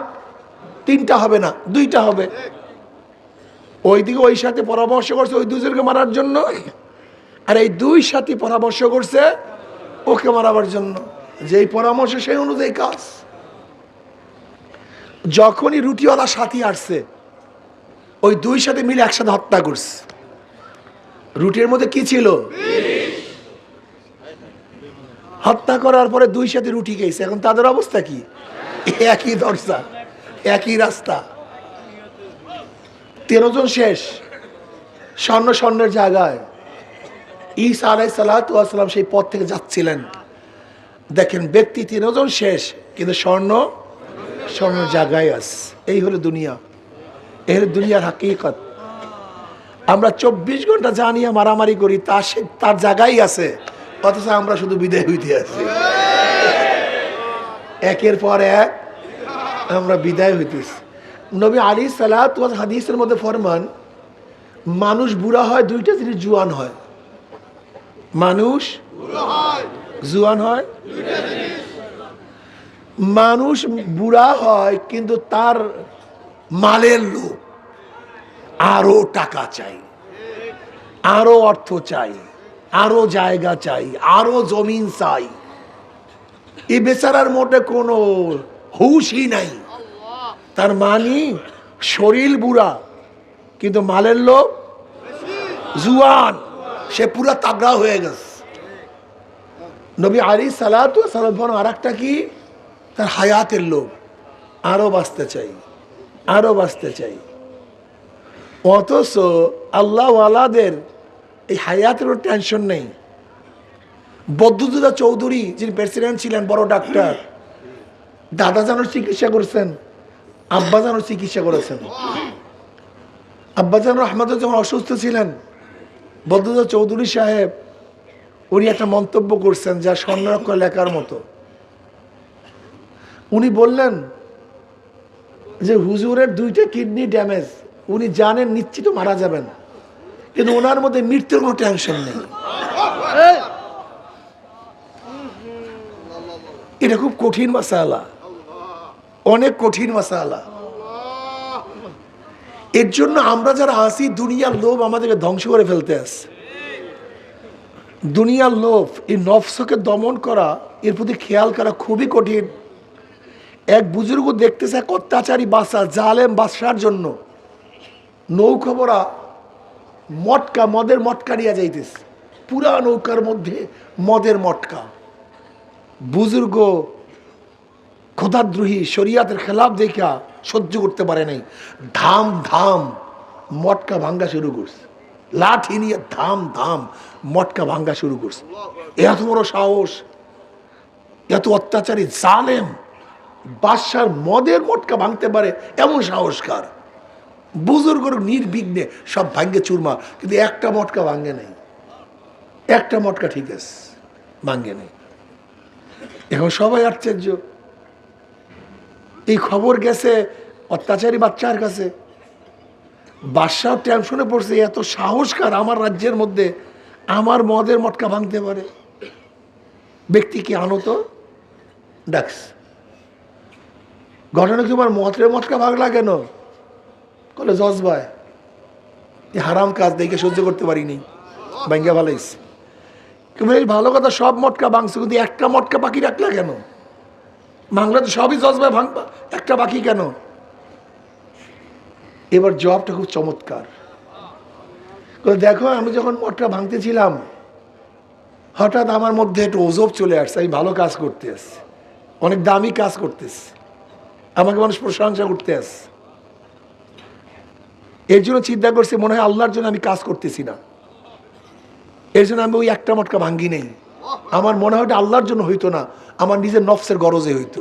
3টা হবে না, 2টা হবে। ওইদিকে ওই সাথে পরামর্শ করছে ওই 2 জনকে মারার জন্য, আর এই 2 সাথী পরামর্শ করছে ওকে মারাবার জন্য। যেই পরামর্শ সেই অনুযায়ী কাজ। যখনই রুটিওয়ালা সাথী আসছে ওই 2 সাথে মিলে একসাথে হত্যা করছে। রুটির মধ্যে কি ছিল? হত্যা করার পরে 2 সাথে রুটি খেয়েছে। এখন তাদের অবস্থা কি? একই দরজা, একই রাস্তা, 13 জন শেষ, স্বর্ণের জায়গায়। ঈসা আলাইহিস সালাতু ওয়াস সালাম সেই পথ থেকে যাচ্ছিলেন, দেখেন ব্যক্তি 13 জন শেষ, কিন্তু স্বর্ণের জায়গায় আছে। এই হলো দুনিয়া, এই হলো দুনিয়ার হাকিকত। আমরা 24 ঘন্টা জানিয়া মারামারি করি, তার জায়গায় আছে, অথচ আমরা শুধু বিদায় হইতে আছি। একের পর এক আমরা বিদায় হইতেছি। নবী আলাইহিস সালাতু ওয়াস হাদিসের মধ্যে ফরমান, মানুষ বুড়া হয় 2টা জিনিস জুয়ান হয়। মানুষ জুয়ান হয় 2টা জিনিস। মানুষ বুড়া হয় কিন্তু তার মালের লোভ, আরো টাকা চাই, আরো অর্থ চাই, আরো জায়গা চাই, আরো জমিন চাই। এই বেচারার মধ্যে কোনো হুশই নাই। তার মানে শরীর বুড়া কিন্তু মালের লোভ জুয়ান, সে পুরা তাগড়া হয়ে গেছে। নবী আলাইহিস সালাতু ওয়াস সালাম আরেকটা কি? তার হায়াতের লোভ, আরো বাঁচতে চাই, আরো বাঁচতে চাই। অথচ আল্লাহ ওয়ালাদের এই হায়াতের টেনশন নেই। বদরুদ্দোজা চৌধুরী যিনি প্রেসিডেন্ট ছিলেন, বড় ডাক্তার, দাদা জানোর চিকিৎসা করেছেন, আব্বা জানোর চিকিৎসা করেছেন। আব্বা জান রহমতুল্লাহ যখন অসুস্থ ছিলেন, বদরুদ্দোজা চৌধুরী সাহেব উনি একটা মন্তব্য করছেন যা স্বর্ণাক্ষর লেখার মতো। উনি বললেন যে হুজুরের 2টা কিডনি ড্যামেজ, উনি জানেন নিশ্চিত মারা যাবেন, কিন্তু ওনার মধ্যে মৃত্যুর কোনো টেনশন নেই। এটা খুব কঠিন মাসালা, অনেক কঠিন মাসালা। এর জন্য আমরা যারা আসি, দুনিয়ার লোভ আমাদেরকে ধ্বংস করে ফেলতে আসে। দুনিয়ার লোভ, এই নফসকে দমন করা, এর প্রতি খেয়াল করা খুবই কঠিন। এক বুজুর্গ দেখতেছে এক অত্যাচারী বাদশা, জালেম বাদশার জন্য নৌকা ভরা মটকা, মদের মটকা নিয়ে যাইতেছে, পুরা নৌকার মধ্যে মদের মটকা। বুজুর্গ খোদাদ্রোহী, শরিয়াতের খেলাফ দেখা সহ্য করতে পারে নাই, ধাম ধাম মটকা ভাঙ্গা শুরু করছে, লাঠি নিয়ে ধাম ধাম মটকা ভাঙ্গা শুরু করছে। এত বড় সাহস, এত অত্যাচারী জালেম বাদশার মদের মটকা ভাঙতে পারে এমন সাহসকার বুজুর্গর নির্বিঘ্নে সব ভাঙ্গে চুরমা, কিন্তু একটা মটকা ভাঙ্গে নেই, একটা মটকা ঠিক আছে ভাঙ্গে নেই। এখন সবাই আশ্চর্য, এই খবর গেছে অত্যাচারী বাচ্চার কাছে, বাদশাহ টেনশনে পড়ছে, এত সাহসকার আমার রাজ্যের মধ্যে আমার মদের মটকা ভাঙতে পারে, ব্যক্তিকে আনো তো। ডাকস, ঘটনা কি তোমার মদের মটকা ভাঙলা কেন? বলে জজবাই এই হারাম কাজ দেখে সহ্য করতে পারিনি, ভাঙ্গা ভালাইছে। ভালো কথা, সব মটকা ভাঙছে, কিন্তু একটা মটকা বাকি রাখলা কেন? ভাঙলা তো সবই জজবাই ভাঙবা, একটা বাকি কেন? এবার জবাবটা খুব চমৎকার। দেখো, আমি যখন মটকা ভাঙতেছিলাম হঠাৎ আমার মধ্যে একটু ওজব চলে আসছে, আমি ভালো কাজ করতে আসছি, অনেক দামি কাজ করতেছি, আমাকে মানুষ প্রশংসা করতে আসছে। এর জন্য চিন্তা করছি মনে হয় আল্লাহর জন্য আমি কাজ করতেছি না, এর জন্য আমি ওই একটা মটকা ভাঙ্গি নেই। আমার মনে হয় আল্লাহর জন্য হইতো না, আমার নিজের নফসের গরজে হইতো।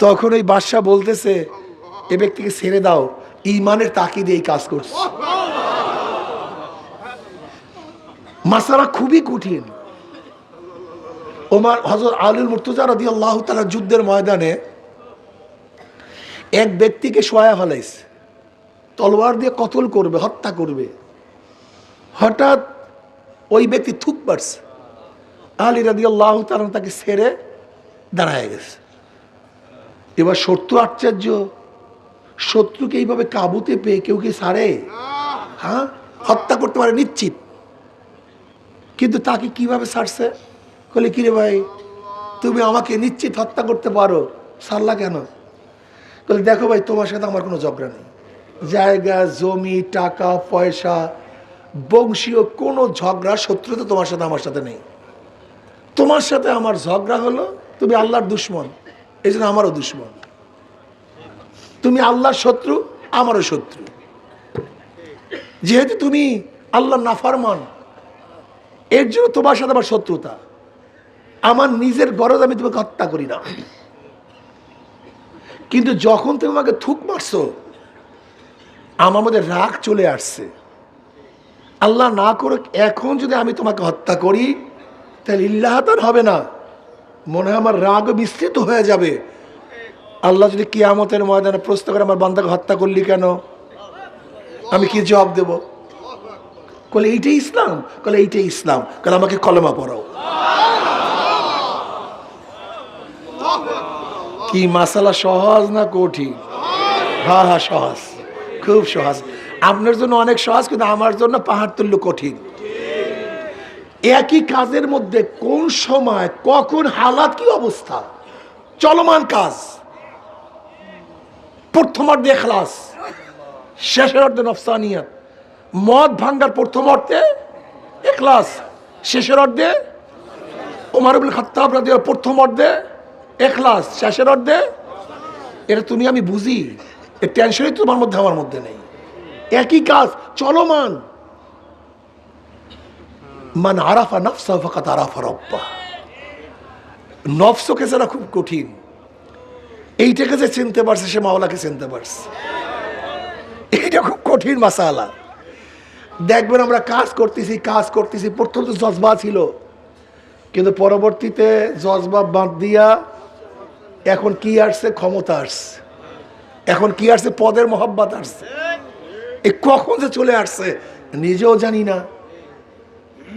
তখন ওই বাদশাহ বলতেছে, এ ব্যক্তিকে ছেড়ে দাও, ঈমানের তাকিদে এই কাজ করছে। মাসালা খুবই কঠিন। ওমর হযরত আলী মুর্তজা রাদিয়াল্লাহু তাআলা যুদ্ধের ময়দানে এক ব্যক্তিকে শোয়া ফেলাইছে, তলোয়ার দিয়ে কতল করবে, হত্যা করবে। হঠাৎ ওই ব্যক্তি থুক পারছে, আলী রাদিয়াল্লাহু তাআলা তাকে ছেড়ে দাঁড়ায় গেছে। এবার শত্রু আশ্চর্য, শত্রুকে এইভাবে কাবুতে পেয়ে কেউ কি ছাড়ে? হ্যাঁ, হত্যা করতে পারে নিশ্চিত, কিন্তু তাকে কিভাবে ছাড়ছে? বলে, কিরে ভাই, তুমি আমাকে নিশ্চিত হত্যা করতে পারো, ছাড়লা কেন? বলে, দেখো ভাই, তোমার সাথে আমার কোনো ঝগড়া নেই, জায়গা জমি টাকা পয়সা বংশীয় কোনো ঝগড়া শত্রুতা তোমার সাথে আমার সাথে নেই। তোমার সাথে আমার ঝগড়া হলো তুমি আল্লাহর দুশ্মন, এই জন্য আমারও দুশ্মন। তুমি আল্লাহর শত্রু, আমারও শত্রু। যেহেতু তুমি আল্লাহর নাফরমান, এর জন্য তোমার সাথে আমার শত্রুতা। আমার নিজের গরজ আমি তোমাকে হত্যা করি না, কিন্তু যখন তুমি আমাকে থুক মারছো আমার মধ্যে রাগ চলে আসছে। আল্লাহ না করুক, এখন যদি আমি তোমাকে হত্যা করি তাহলে ইল্লাহাতান হবে না, মনে হয় আমার রাগ বিস্তৃত হয়ে যাবে। আল্লাহ যদি কিয়ামতের ময়দানে প্রশ্ন করে আমার বান্দাকে হত্যা করলি কেন, আমি কি জবাব দেব? বলে, এইটাই ইসলাম? বলে, এইটাই ইসলাম। বলে, আমাকে কলেমা পড়াও। কি মাসালা সহজ না কঠিন? হ্যাঁ হ্যাঁ, সহজ, খুব সহজ। আপনার জন্য অনেক সহজ, কিন্তু আমার জন্য পাহাড় তুল্য কঠিন। একই কাজের মধ্যে কোন সময় কখন হালাত কি অবস্থা, চলমান কাজ। প্রথম অর্ধে ইখলাস, শেষের অর্ধে নফসানিয়াত। মদ ভাঙ্গার প্রথম অর্ধে ইখলাস, শেষের অর্ধে ওমর ইবনে খাত্তাব রাদিয়াল্লাহু প্রথম অর্ধে ইখলাস, শেষের অর্ধে। এটা তুমি আমি বুঝি, এর টেনশনই তোমার মধ্যে আমার মধ্যে নেই। একই কাজ চলমান। মান আরাফা নফসা ফাকাদ আরাফা রাব্বাহ। নফসকে জানা খুব কঠিন, এইটাকে যে চিনতে পারছে সে মাওলাকে চিনতে পারছে। এইটা খুব কঠিন মাসালা। দেখবেন আমরা কাজ করতেছি, প্রথম তো জজবা ছিল, কিন্তু পরবর্তীতে জজবা বাদ দিয়া এখন কি আসছে? ক্ষমতা আসছে। এখন কি আসছে? পদের মহব্বত আসছে। এই কখন যে চলে আসছে নিজেও জানি না।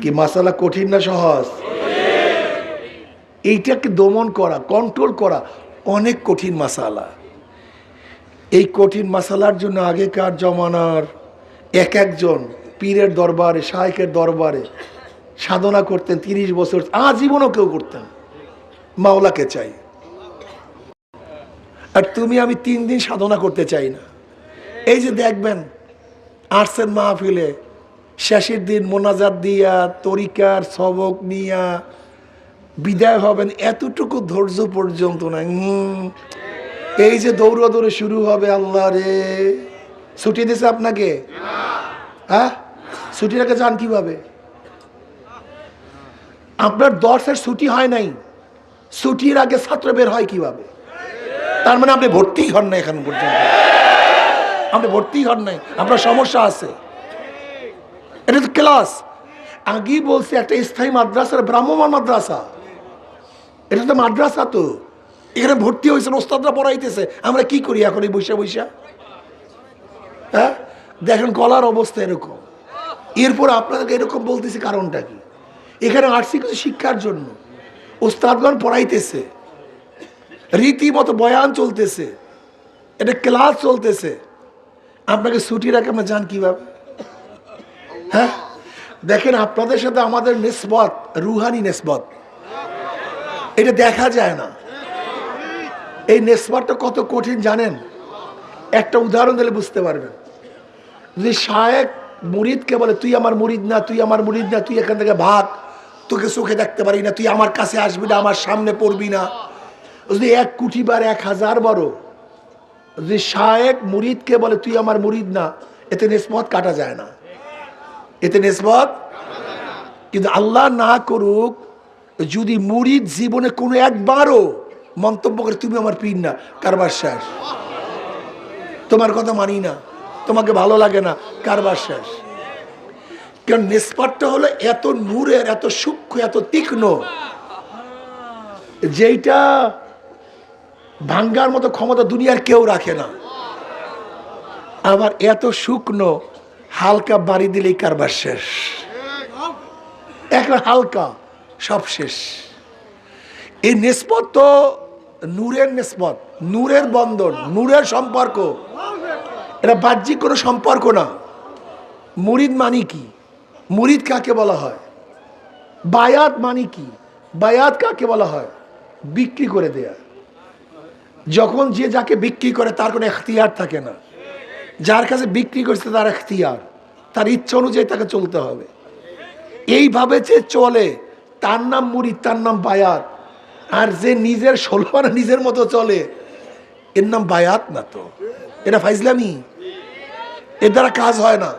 কি মাসালা কঠিন না সহজ? এইটাকে দমন করা, কন্ট্রোল করা অনেক কঠিন মাসালা। এই কঠিন মাসালার জন্য আগেকার জমানার এক একজন পীরের দরবারে, শায়েখের দরবারে সাধনা করতেন 30 বছর, আজীবনও কেউ করতেন। মাওলাকে চাই। আর তুমি আমি 3 দিন সাধনা করতে চাই না। এই যে দেখবেন আসছেন মাহফিলে, শেষের দিন মোনাজাত দিয়া, তরিকার সবক নিয়া বিদায় হবেন, এতটুকু ধৈর্য পর্যন্ত নাই। এই যে দৌড়ে শুরু হবে, আল্লাহ রে, ছুটি দিছে আপনাকে? হ্যাঁ, ছুটির আগে যান কিভাবে? আপনার দর্শের ছুটি হয় নাই, ছুটির আগে ছাত্র বের হয় কিভাবে? তার মানে আপনি ভর্তি হন না, এখন পর্যন্ত আপনি ভর্তি হন নাই, আপনার সমস্যা আছে। এটা তো ক্লাস। আগেই বলছি একটা স্থায়ী মাদ্রাসার ব্রাহ্মণ মাদ্রাসা, এটা তো মাদ্রাসা। তো এখানে ভর্তি হয়েছেন, ওস্তাদরা পড়াইতেছে, আমরা কি করি এখন এই বৈশা? হ্যাঁ, দেখেন গলার অবস্থা এরকম। এরপর আপনাদেরকে এরকম বলতেছি কারণটা কি? এখানে আসছি কিছু শিক্ষার জন্য। ওস্তাদগণ পড়াইতেছে, রীতিমতো বয়ান চলতেছে, এটা ক্লাস চলতেছে, আপনাকে ছুটি রাখে আমরা যান কিভাবে? হ্যাঁ, দেখেন আপনাদের সাথে আমাদের নিসবত রুহানি নিসবত, এটা দেখা যায় না। এই নিসবতটা কত কঠিন জানেন? একটা উদাহরণ দিলে বুঝতে পারবেন। যদি শায়েখ মুরিদকে বলে তুই আমার মুরিদ না, তুই আমার মুরিদ না, তুই এখান থেকে ভাগ, তোকে চোখে দেখতে পারি না, তুই আমার কাছে আসবি না, আমার সামনে পড়বি না, যদি 1 কোটি বার 1000 বারও যদি শায়েখ মুরিদকে বলে তুই আমার মুরিদ না, এতে নিসবত কাটা যায় না, এতে নিসবত। কিন্তু আল্লাহ না করুক, যদি মুরিদ জীবনে কোনো একবারও মন্তব্য করে তুমি আমার পীর না, কারবার শেষ, তোমার কথা মানি না, তোমাকে ভালো লাগে না, কারবার শেষ। কারণ নিসবতটা হলো এত নূরের, এত সূক্ষ্ম, এত তীক্ষ্ণ, যেইটা ভাঙ্গার মতো ক্ষমতা দুনিয়ার কেউ রাখে না। আবার এত শুকনো, হালকা বাড়ি দিলেই কারবার শেষ, একটা হালকা সব শেষ। এই নিসবত তো নূরের নিসবত, নূরের বন্ধন, নূরের সম্পর্ক, এটা বাহ্যিক কোনো সম্পর্ক না। মুরিদ মানি কি? মুরিদ কাকে বলা হয়? বায়াত মানি কি? বায়াত কাকে বলা হয়? বিক্রি করে দেয়া। যখন যে যাকে বিক্রি করে তার কোনো এখতিয়ার থাকে না, যার কাছে বিক্রি করছে তার এখতিয়ার, তার ইচ্ছা অনুযায়ী তাকে চলতে হবে। এইভাবে যে চলে তার নাম মুরিদ, তার নাম বায়াত। আর যে নিজের ষোলমানা নিজের মতো চলে, এর নাম বায়াত না। তো এটা ফাইজলামি, এর দ্বারা কাজ হয় না।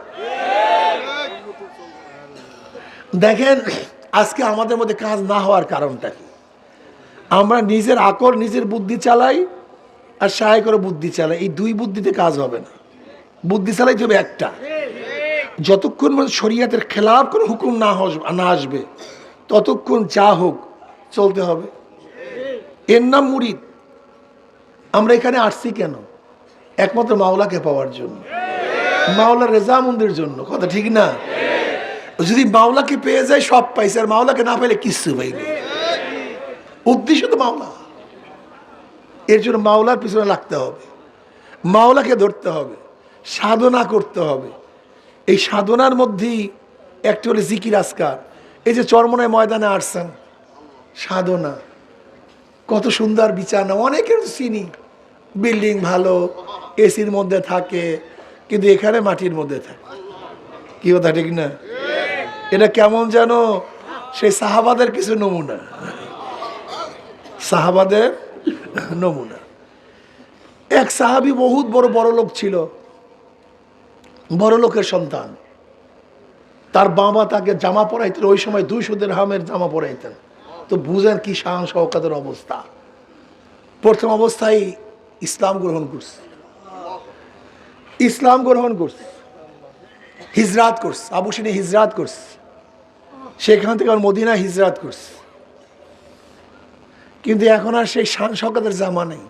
দেখেন আজকে আমাদের মধ্যে কাজ না হওয়ার কারণটা কি? আমরা নিজের আকল, নিজের বুদ্ধি চালাই, আর সাহায্য করে বুদ্ধি চালাই। এই 2 বুদ্ধিতে কাজ হবে না। বুদ্ধি চালাই যাবে একটা, যতক্ষণ শরীয়তের খেলাফ কোনো হুকুম না আসবে ততক্ষণ যা হোক চলতে হবে। এর নাম মুরিদ। আমরা এখানে আসছি কেন? একমাত্র মাওলাকে পাওয়ার জন্য, মাওলার রেজামন্দির জন্য। কথা ঠিক না? যদি মাওলাকে পেয়ে যায় সব পাইছে, আর মাওলাকে না পেলে কিচ্ছু পাইনি। উদ্দেশ্য তো মাওলা। এর জন্য মাওলার পিছনে লাগতে হবে, মাওলাকে ধরতে হবে, সাধনা করতে হবে। এই সাধনার মধ্যেই একটা হলে জিকির আজকার। এই যে চরমনায় ময়দানে আসছেন, সাধনা, কত সুন্দর বিছানা, অনেকের চিনি, বিল্ডিং ভালো, এসির মধ্যে থাকে, কিন্তু এখানে মাটির মধ্যে থাকে। কি কথা ঠিক না? এটা কেমন যেন সেই সাহাবাদের কিছু নমুনা, সাহাবাদের নমুনা। এক সাহাবী বহুত বড় লোক ছিল, বড় লোকের সন্তান। তার বাবা তাকে জামা পরাইতেন, ওই সময় 200 দিরহামের জামা পরাইতেন। তো বুঝেন কি শান শওকতের অবস্থা। প্রথম অবস্থায় ইসলাম গ্রহণ করছে, ইসলাম গ্রহণ করছে। হিজরাত করছে, আবু সিনা হিজরাত করছে, সেখান থেকে আর মদিনা হিজরাত করছে। কিন্তু এখন আর সেই শান শওকতের জামা নেই,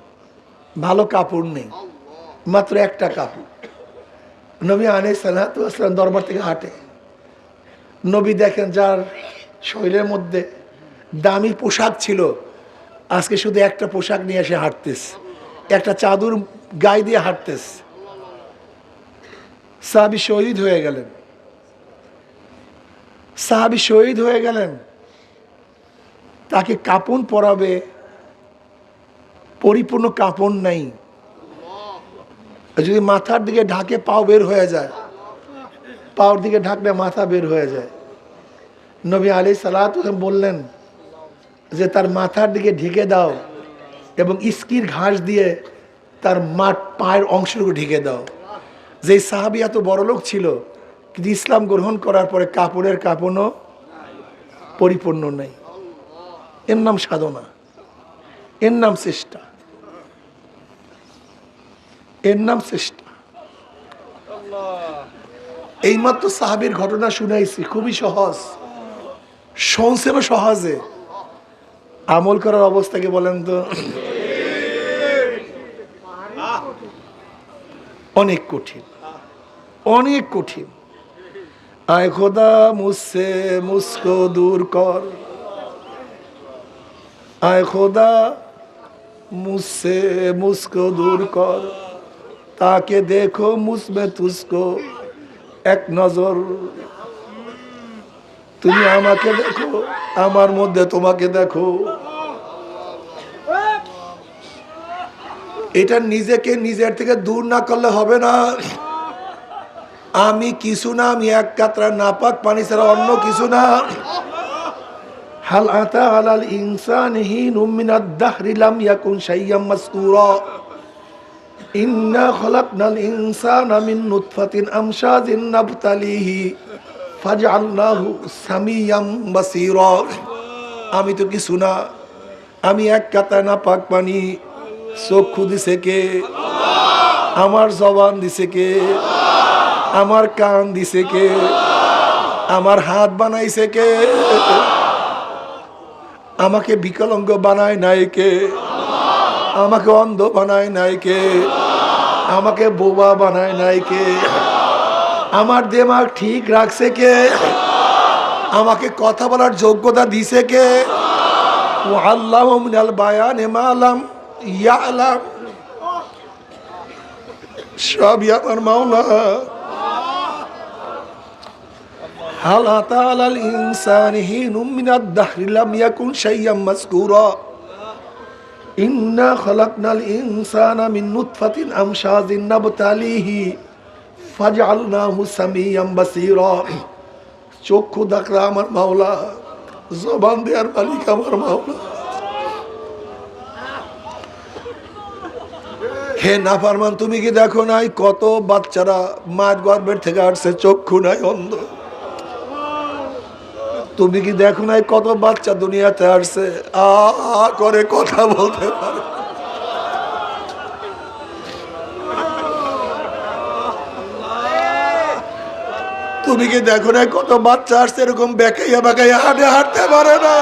ভালো কাপড় নেই, মাত্র একটা কাপড়। নবী আলাইহিস সালাতু ওয়াস সালাম দরবার থেকে হাঁটে, নবী দেখেন যার শরীরের মধ্যে দামি পোশাক ছিল, আজকে শুধু একটা পোশাক নিয়ে এসে হাঁটতেছে, একটা চাদর গায়ে দিয়ে হাঁটতেছে। সাহাবী শহীদ হয়ে গেলেন, সাহাবী শহীদ হয়ে গেলেন, তাকে কাপড় পরাবে, পরিপূর্ণ কাপড় নাই। যদি মাথার দিকে ঢাকে পাও বের হয়ে যায়, পাওয়ার দিকে ঢাকলে মাথা বের হয়ে যায়। নবী আলাইহিস সালাতু ওয়াস সালাম বললেন যে তার মাথার দিকে ঢেকে দাও এবং ইস্কির ঘাস দিয়ে তার পায়ের অংশটুকু ঢেকে দাও। যেই সাহাবী এত বড় লোক ছিল, কিন্তু ইসলাম গ্রহণ করার পরে কাপড়ের কাপড়ও পরিপূর্ণ নেই। এর নাম সাধনা, এর নাম চেষ্টা, এর নাম চেষ্টা। এইমাত্র সাহাবীর ঘটনা শুনাইছি, খুবই সহজ, শুনছেন সহজে, আমল করার অবস্থাকে বলেন তো অনেক কঠিন, অনেক কঠিন। আয় খোদা মুঝসে মুঝকো দূর কর, আয় খোদা মুঝসে মুঝকো দূর কর, তাকে দেখো মুঝমে তুঝকো এক নজর। তুমি আমাকে দেখো, আমার মধ্যে তোমাকে দেখো। এটা নিজেকে নিজের থেকে দূর না করলে হবে না। আমি কিছু না, আমি এক কাতরা নাপাক পানি ছাড়া অন্য কিছু না। হাল আতা আলাল ইনসানি হিনুম মিনাদ দাহরি লাম ইয়াকুন শাইয়্যাম মাযকুরা, ইন্না খলাকনাল ইনসানা মিন নুতফাতিন আমশাজিন নাবতালিহি ফাজআলনাহু সামিয়াম বাসীরা। আমি তো কিছু না, আমি এক কাতরা নাপাক পানি। চক্ষু দিছে কে? আমার জবান দিছে কে? আমার কান দিছে কে? আমার হাত বানাইছে কে? আমাকে বিকলাঙ্গ বানায় নাই কে? আমাকে অন্ধ বানায় নাই কে? আমাকে বোবা বানায় নাই কে? আমার দিমাগ ঠিক রাখছে কে? আমাকে কথা বলার যোগ্যতা দিছে কে? ওয়াল্লাহু মিনাল বায়ানি মা লাম ইয়ালাম, সবই আমার মাওলা। হাল আতা আলাল ইনসানি হিনুম মিনাদ দাহরি লাম ইয়াকুন শাইয়্যাম মাযকুরা, ইন্না খলাকনাল ইনসানা মিন নুতফাতিন আমশাজিন নাবতালিহি ফাজআলনাহু সামিয়াম বাসীরা। চক্ষু দেখরা আমার মাওলা, জবান দেওয়ার মালিক আমার মাওলা। হে নাফরমান, তুমি কি দেখো নাই কত বাচ্চারা মায়ের গর্ভের থেকে আসছে, চক্ষু নাই, অন্ধ? তুমি কি দেখো নাই কত বাচ্চা দুনিয়াতে আসছে আ করে কথা বলতে পারে? তুমি কি দেখো নাই কত বাচ্চা আসছে এরকম বেকাইয়া বেকাইয়া হাঁটে, হাঁটতে পারে না?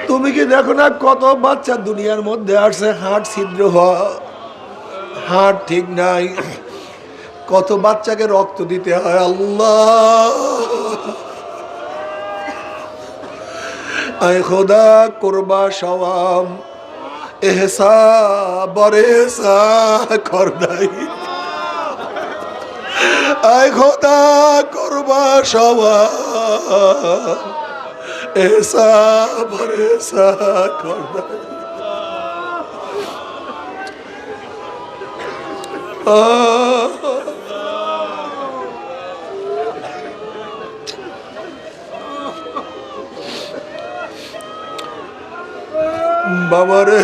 তুমি কি দেখো না কত বাচ্চা দুনিয়ার মধ্যে আসছে হার্ট ছিদ্র হওয়া, হার্ট ঠিক নাই, কত বাচ্চাকে রক্ত দিতে হয়। আল্লাহ, আয় খোদা করবা সওয়াম এহসা বরেসা করদাই, আয় খোদা করবা সওয়াম এহসা বরেসা করদাই। বাবারে,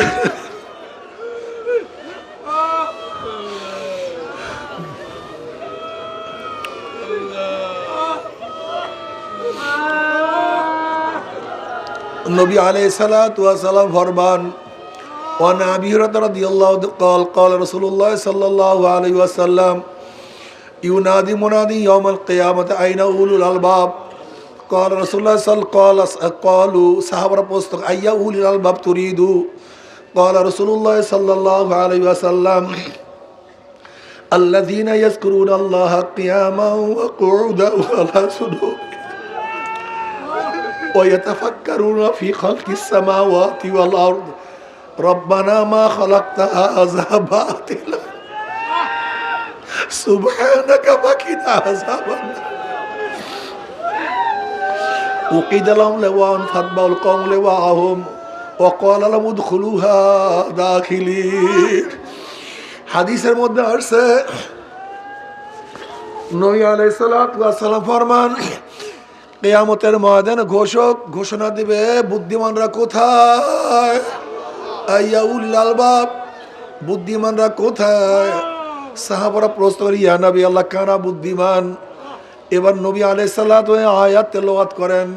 নবী আলাইহিস সালাতু ওয়াস সালাম ফরমান ওয়া আবি হুরায়রা রাদিয়াল্লাহু قال قال رسول الله صلى الله عليه وسلم ينادي منادي يوم القيامة أين أولو الألباب قال رسول الله صلى الله عليه وسلم قالوا صحابة প্রশ্ন أي أولي الألباب تريد قال رسول الله صلى الله عليه وسلم الذين يذكرون الله قياما وقعودا وعلى جنوبهم ويتفكرون في خلق السماوات والأرض ربنا ما خلقت هذا باطلا سبحانك فقنا عذاب النار وقيل لهم لواء فاتبعوا القوم لواءهم وقال لهم ادخلوها داخلين হাদিসের মধ্যে আসছে নবী আলাইহিস সালাতু ওয়াস সালাম ফরমান কিয়ামতের ময়দানে ঘোষণা দিবে বুদ্ধিমানরা কোথায় আইয়া উলিল আলবাব বুদ্ধিমানরা কোথায় সাহাবারা প্রশ্ন করে ইয়া নবী আল্লাহ কারা বুদ্ধিমান এবার নবী আলাইহিস সালাতু আয়াত তেলাওয়াত করেন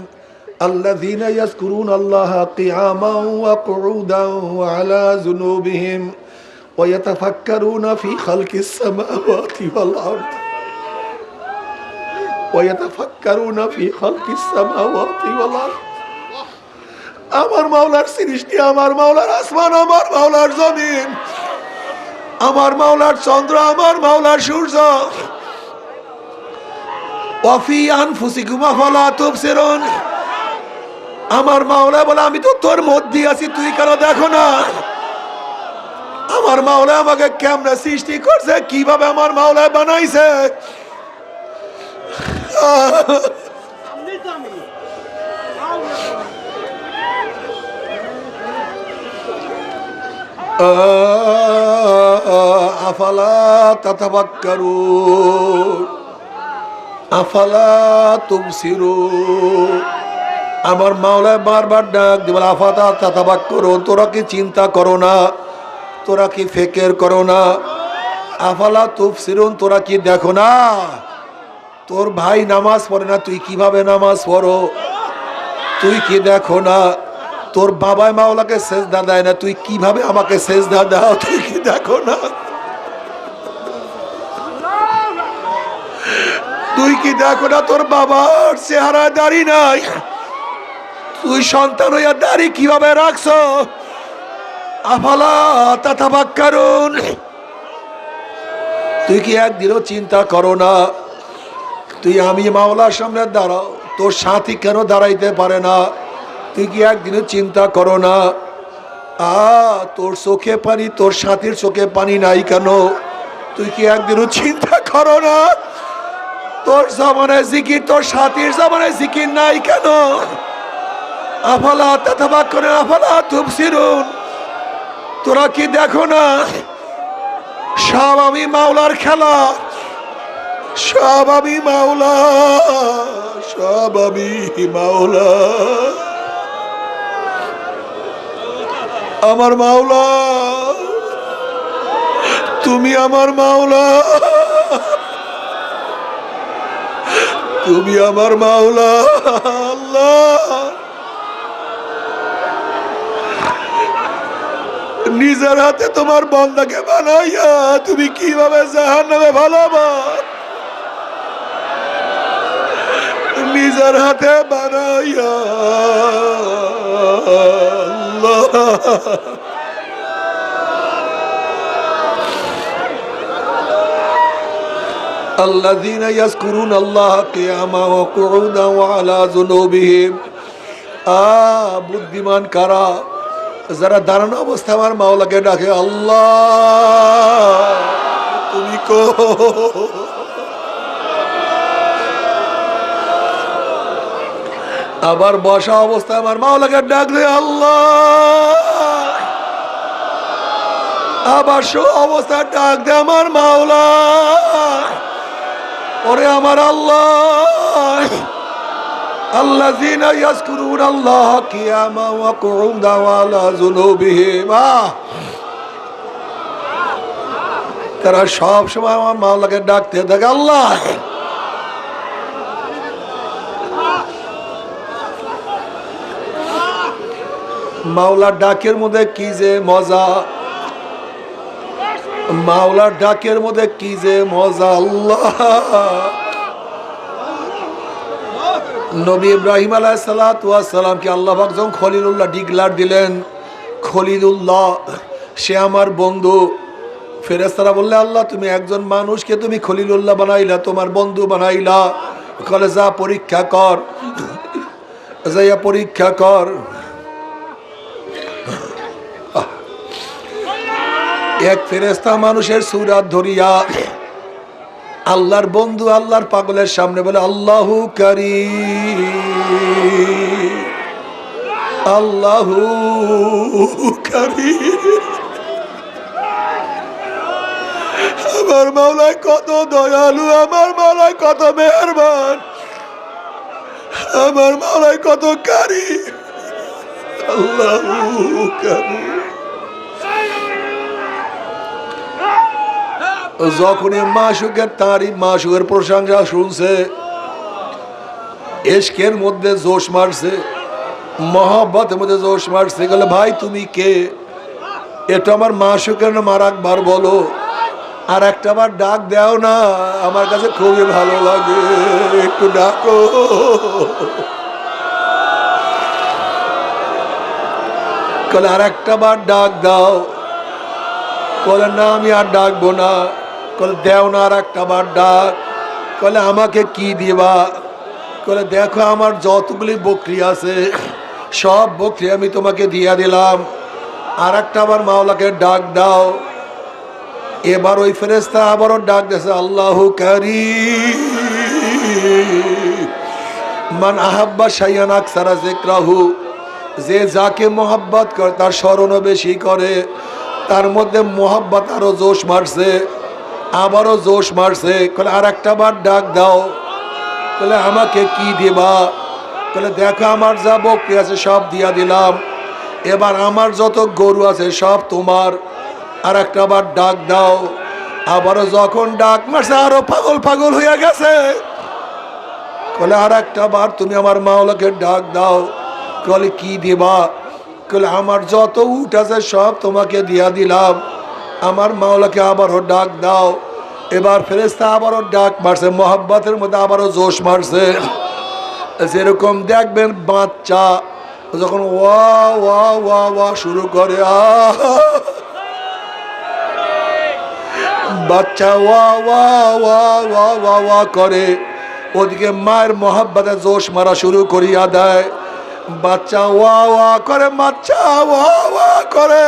আল্লাযীনা ইয়াযকুরুনাল্লাহা কিয়ামান ওয়া কুউদান ওয়া আলা যুনুবিহিম ওয়া ইয়াতাফাক্কারুনা ফি খালকিস সামাওয়াতি ওয়াল আরদ ওয়া ইয়াতাফাক্কারুনা ফি খালকিস সামাওয়াতি ওয়াল আরদ আমার মাওলার সৃষ্টি আমার মাওলার আসমান আমার মাওলার জমিন আমার মাওলার চন্দ্র আমার মাওলার সূর্য ওয়াফি আনফুসিকুম আফালা তুবসিরুন আমার মাওলা বলে আমি তো তোর মধ্যে আছি তুই কেন দেখো না আমার মাওলা আমাকে কেমনে সৃষ্টি করছে কিভাবে আমার মাওলা বানাইছে আফালা তাতাফাক্কারুন আফালা তুবসিরুন আমার মাওলা বারবার ডাক দিয়ে বলে আফালা তাতাফাক্কারুন তোরা কি চিন্তা করো না তোরা কি ফিকির করো না আফালা তুবসিরুন তোরা কি দেখো না তোর ভাই নামাজ পড়ে না তুই কিভাবে নামাজ পড়ো তুই কি দেখো না তোর বাবা মাওলাকে সেজদা দেয় না তুই কিভাবে আমাকে সেজদা দাও তুই কি দেখো না তুই কি দেখো না তোর বাবার চেহারা দাড়ি নাই তুই সন্তান হইয়া দাড়ি কিভাবে রাখছো আফালা তাতাফাক্কারুন তুই কি একদিনও চিন্তা করো না তুই আমি মাওলার সামনে দাঁড়াও তোর সাথী কেন দাঁড়াইতে পারে না তুই কি একদিনও চিন্তা করো না তোর চোখে পানি তোর সাথীর চোখে পানি নাই কেন তুই কি একদিনও চিন্তা করো না তোর জমানায় জিকির তোর সাথীর জমানায় জিকির নাই কেন আফালা তাতাফাক্কারুন আফালা তুবসিরুন তোরা কি দেখো না সব আমি মাওলার খেলা সব আমি মাওলা সব আমি মাওলা আমার মাওলা তুমি আমার মাওলা তুমি আমার মাওলা আল্লাহ নিজের হাতে তোমার বান্দাকে বানাইয়া তুমি কিভাবে জাহান্নামে ভালোবা নিজের হাতে বানাইয়া আল্লাহ الذين يذكرون الله قياما وقعودا وعلى جنوبهم বুদ্ধিমান কারা যারা দাঁড়ানো অবস্থা আমার মাওলাকে ডাকে আল্লাহ তুমি কো আবার বসা অবস্থায় আমার মাওলাকে ডাক দে আল্লাহ আবার শো অবস্থায় ডাক দে আমার মাওলা ওরে আমার আল্লাহ আল্লাযীনা ইয়াযকুরুনাল্লাহা কিয়ামান ওয়া কুউদান ওয়া আলা যুনুবিহিম তারা সব সময় আমার মাওলাকে ডাকতে থাকে আল্লাহ মাওলার ডাকের মধ্যে কি যে মজা, মাওলার ডাকের মধ্যে কি যে মজা। আল্লাহ নবী ইব্রাহিম আলাইহিস সালাতু ওয়াস সালামকে আল্লাহ পাক যখন খলিলুল্লাহ ডিক্লার দিলেন, খলিলুল্লাহ সে আমার বন্ধু, ফেরেশতারা বললে আল্লাহ তুমি একজন মানুষকে তুমি খলিলুল্লাহ বানাইলা, তোমার বন্ধু বানাইলা, বলে যা পরীক্ষা কর, যাইয়া পরীক্ষা কর। এক ফেরেশতা মানুষের সুরাত ধরিয়া আল্লাহর বন্ধু আল্লাহর পাগলের সামনে বলে আল্লাহু কারীম, আল্লাহু কারীম। আমার মাওলা কত দয়ালু, আমার মাওলা কত মেহেরবান, আমার মাওলা কত কারীম, আল্লাহু কারীম। যখনই মাশুকের তারিফ, মাশুকের প্রশংসা শুনছে, ইশকের মধ্যে জোশ মারছে, মহব্বতের মধ্যে জোশ মারছে, বলে ভাই তুমি কে? এটা আমার মাশুকের নাম, আর একবার বলো, আর একটা বার ডাক দাও না, আমার কাছে খুবই ভালো লাগে, একটু ডাকো। বলে আর একটা বার ডাক দাও। বলে না আমি আর ডাকবো না। বলে দেও না আর একটা বার ডাক। বলে আমাকে কি দিবা? বলে দেখো আমার যতগুলি বকরি আছে সব বকরি আমি তোমাকে দিয়া দিলাম, আর একটা বার মাওলাকে ডাক দাও। এবার ওই ফেরেশতা আবারও ডাক দিয়েছে আল্লাহু কারীম, মান আহাব্বা শাইআন আকসারা যিকরাহু, যে যাকে মোহাব্বত করে তার স্মরণও বেশি করে, তার মধ্যে মোহাব্বত আরো জোশ মারছে, আবারও জোশ মারছে। বলে আর একটা বার ডাক দাও। বলে আমাকে কি দিবা? বলে দেখো আমার যা বকরি আছে সব দিয়া দিলাম, এবার আমার যত গরু আছে সব তোমার, আর একটা বার ডাক দাও। আবারও যখন ডাক মারছে আরো পাগল পাগল হয়ে গেছে। বলে আর একটা বার তুমি আমার মাওলাকে ডাক দাও। বলে কি দিবা? বলে আমার যত উট আছে সব তোমাকে দিয়া দিলাম, আমার মাওলাকে আবারও ডাক দাও। এবার ফেরেশতা আবারও ডাক মারছে, মোহাব্বতের মধ্যে আবারও জোশ মারছে। যেরকম দেখবেন বাচ্চা যখন ওয়া ওয়া ওয়া ওয়া শুরু করে, বাচ্চা ওয়া ওয়া ওয়া ওয়া ওয়া ওয়া করে, ওদিকে মায়ের মোহাব্বতে জোশ মারা শুরু করিয়া দেয়। বাচ্চা ওয়া ওয়া করে, বাচ্চা ওয়া ওয়া করে,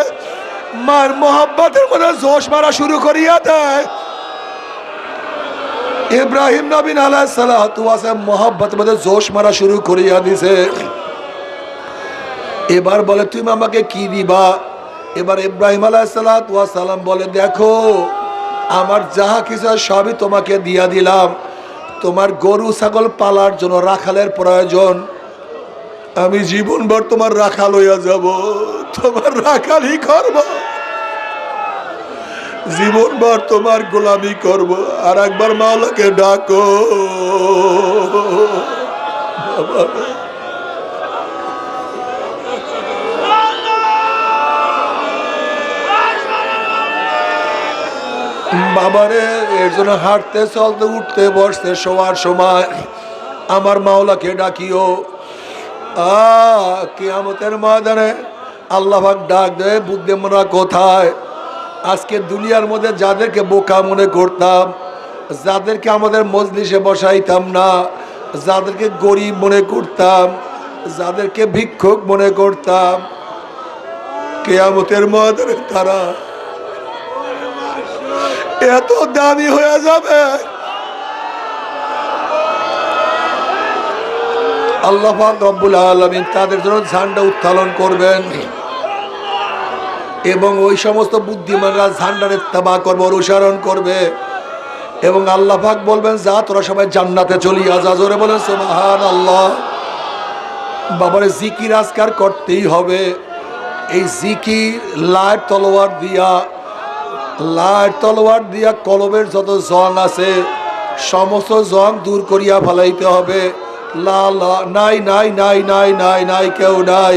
মায়ের মোহাব্বতের মধ্যে জোশ মারা শুরু করিয়া দেয়। ইব্রাহিম নবী আলাইহিস সালাতু ওয়াস সালাম মোহাব্বতের মধ্যে জোশ মারা শুরু করিয়া দিছে। এবার বলে তুমি আমাকে কি দিবা? এবার ইব্রাহিম আলাইহিস সালাতু ওয়াস সালাম বলে দেখো আমার যাহা কিছু সবই তোমাকে দিয়া দিলাম, তোমার গরু ছাগল পালার জন্য রাখালের প্রয়োজন, আমি জীবনভর তোমার রাখাল হইয়া যাব, তোমার রাখালই করব, জীবনভর তোমার গোলামি করব। আর একবার মাওলাকে ডাকো। বাবারে এর জন্য হাঁটতে চলতে উঠতে বসতে শোয়ার সময় আমার মাওলাকে ডাকিও। কিয়ামতের ময়দানে আল্লাহ পাক ডাক দেয়, বুদ্ধিমানরা কোথায়? আজকে দুনিয়ার মধ্যে যাদেরকে বোকা মনে করতাম, যাদেরকে আমাদের মজলিসে বসাইতাম না, যাদেরকে গরিব মনে করতাম, যাদেরকে ভিক্ষুক মনে করতাম, কিয়ামতের ময়দানে তারা এত দামি হয়ে যাবে। আল্লাহ পাক রব্বুল আলামিন তাদের জন্য ঝান্ডা উত্তোলন করবেন এবং ওই সমস্ত বুদ্ধিমানরা ঝান্ডার ইত্তেবা করবে, অনুসরণ করবে এবং আল্লাহ পাক বলবেন যা তোরা সবাই জান্নাতে চলিয়া যা। জোরে বলেন সুবহানাল্লাহ। বাবারে জিকির আজকার করতেই হবে। এই জিকির লাইট তলোয়ার দিয়া কলবের যত জং আছে সমস্ত জং দূর করিয়া ফেলাইতে হবে। লা লা নাই নাই নাই নাই নাই নাই কেউ নাই,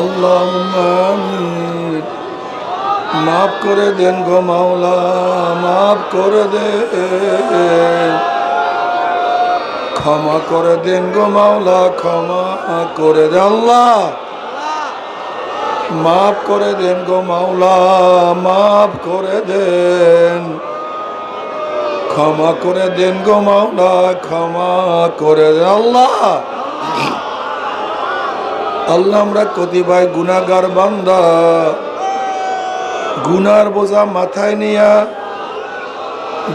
আল্লাহুম্মা আমিন। মাফ করে দেন গো মাওলা, মাফ করে দেন, ক্ষমা করে দেন গো মাওলা, ক্ষমা করে দেন। আল্লাহ মাফ করে দেন গো মাওলা, মাফ করে দেন, ক্ষমা করে দেন গো মাওলা, ক্ষমা করে দেন। আল্লাহ আল্লাহ আমরা কতিপয় গুনাহগার বান্দা, গুনার বোঝা মাথায় নিয়া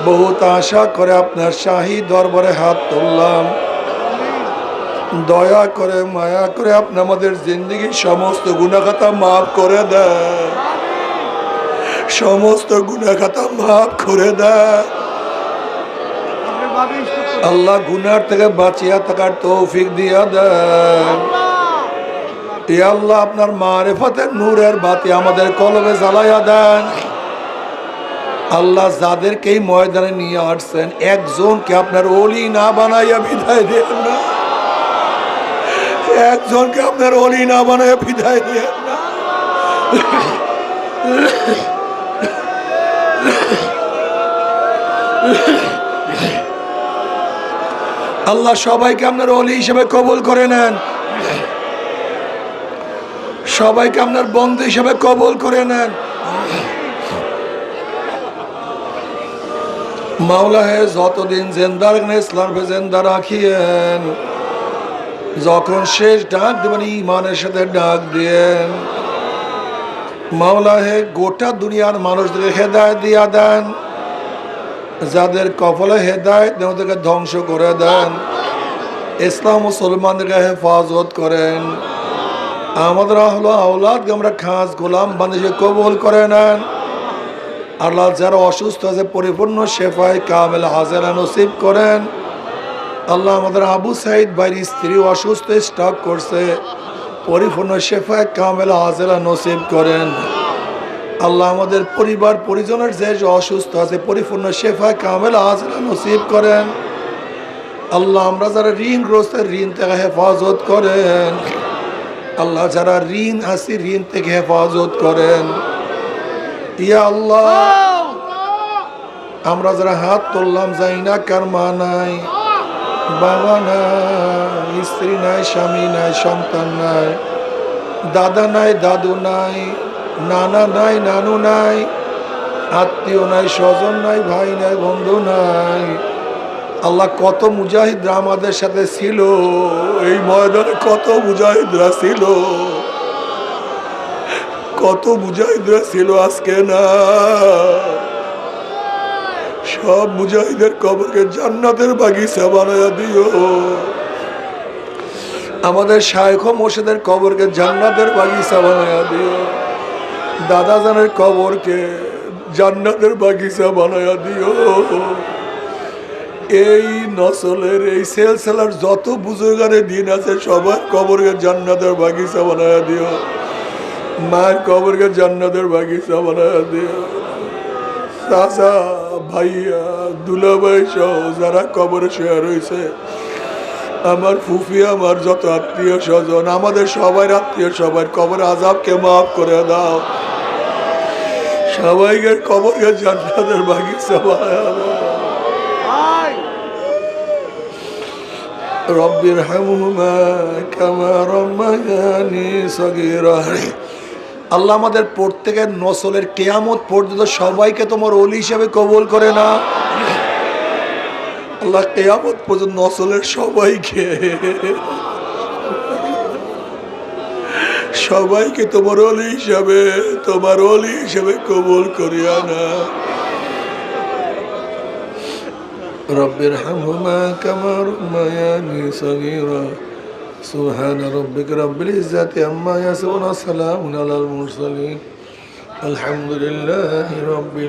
বহুত আশা করে আপনার শাহী দরবারে হাত তুললাম। দয়া করে মায়া করে আপনি আমাদের জিন্দগির সমস্ত গুনাহ খাতা মাফ করে দেন, সমস্ত গুনাহ খাতা মাফ করে দেন। আল্লাহ গুনার থেকে বাঁচিয়া থাকার তৌফিক দিয়া দেন। ইয়া আল্লাহ আপনার মারিফতের নূরের বাতি আমাদের কলবে জ্বালাইয়া দেন। আল্লাহ যাদেরকে এই ময়দানে নিয়ে আসছেন একজনকে আপনার ওলি না বানাইয়া বিদায় দেন না, একজনকে আপনার ওলি না বানাইয়া বিদায় দেন না। আল্লাহ সবাইকে আপনার ওলি হিসেবে কবুল করে নেন, সবাইকে আপনার বন্ধু হিসেবে কবুল করে নেন। মাওলা হে যতদিন জিন্দা রাখেন ইসলাম পে জিন্দা রাখিয়েন, যখন শেষ ডাক দেবেন ইমানের সাথে ডাক দিয়েন। মাওলা হে গোটা দুনিয়ার মানুষদেরকে হেদায়েত দিয়া দেন, যাদের কপালে হেদায়েত নেই ওদেরকে ধ্বংস করে দেন। ইসলাম মুসলমানদেরকে হেফাজত করেন। আমাদের আহলে আওলাদকে আমরা খাস গোলাম বানিয়ে কবুল করে নেন। আল্লাহ যারা অসুস্থ আছে পরিপূর্ণ শেফায়ে কামেল হাজেরা নসিব করেন। আল্লাহ আমাদের আবু সাইদ ভাইয়ের স্ত্রী অসুস্থ, স্ট্রোক করছে, পরিপূর্ণ শেফায়ে কামেল হাজেরা নসিব করেন। আল্লাহ আমাদের পরিবার পরিজনের যে অসুস্থ আছে পরিপূর্ণ শেফায়ে কামেল হাজেরা নসিব করেন। আল্লাহ আমরা যারা ঋণগ্রস্ত ঋণ থেকে হেফাজত করেন। আল্লাহ যারা ঋণ আছে ঋণ থেকে হেফাজত করেন। ইয়া আল্লাহ আমরা যারা হাত তুললাম যাই না, কার মা নাই, বাবা নাই, স্ত্রী নাই, স্বামী নাই, সন্তান নাই, দাদা নাই, দাদু নাই, নানা নাই, নানু নাই, আত্মীয় নাই, স্বজন নাই, ভাই নাই, বন্ধু নাই। আল্লাহ কত মুজাহিদরা আমাদের সাথে ছিল, এই ময়দানে কত মুজাহিদরা ছিল, কত মুজাহিদরা ছিল, আজকে না। সব মুজাহিদের কবরকে জান্নাতের বাগিচা বানায়া দিও। আমাদের শায়খ মোর্শেদের কবরকে জান্নাতের বাগিচা বানায়া দিও। দাদা জানের কবরকে জান্নাতের বাগিচা বানায়া দিও। এই নসলের এই সিলসিলার যত বুজুর্গানের দিন আছে সবার কবরকে জান্নাতের বাগিচা বানায়া দিও। মায়ের কবরকে জান্নাতের বাগিচা বানায়া দিও। চাচা, ভাইয়া, দুলাভাই সহ যারা কবরে শুয়ে রয়েছে, আমার ফুফি, আমার যত আত্মীয় স্বজন, আমাদের সবাই আত্মীয় সবাই কবর আযাবকে মাফ করে দাও। সবাইকে কবরকে জান্নাতের বাগিচা বানায়া দাও। রব্বির হামহুমা কামা রাব্বায়ানি সগীরা। আল্লাহ আমাদের প্রত্যেকের নসলের কিয়ামত পর্যন্ত সবাইকে তোমার ওলি হিসেবে কবুল করে না। আল্লাহ কিয়ামত পর্যন্ত নসলের সবাইকে তোমার ওলি হিসেবে কবুল করিয়া না। রব্বির হামহুমা কামা রাব্বায়ানি সগীরা। সুবহান রাব্বিকা রাব্বিল ইজ্জাতি আম্মা ইয়াসিফুন, ওয়া সালামুন আলাল মুরসালিন, আলহামদুলিল্লাহি রাব্বিল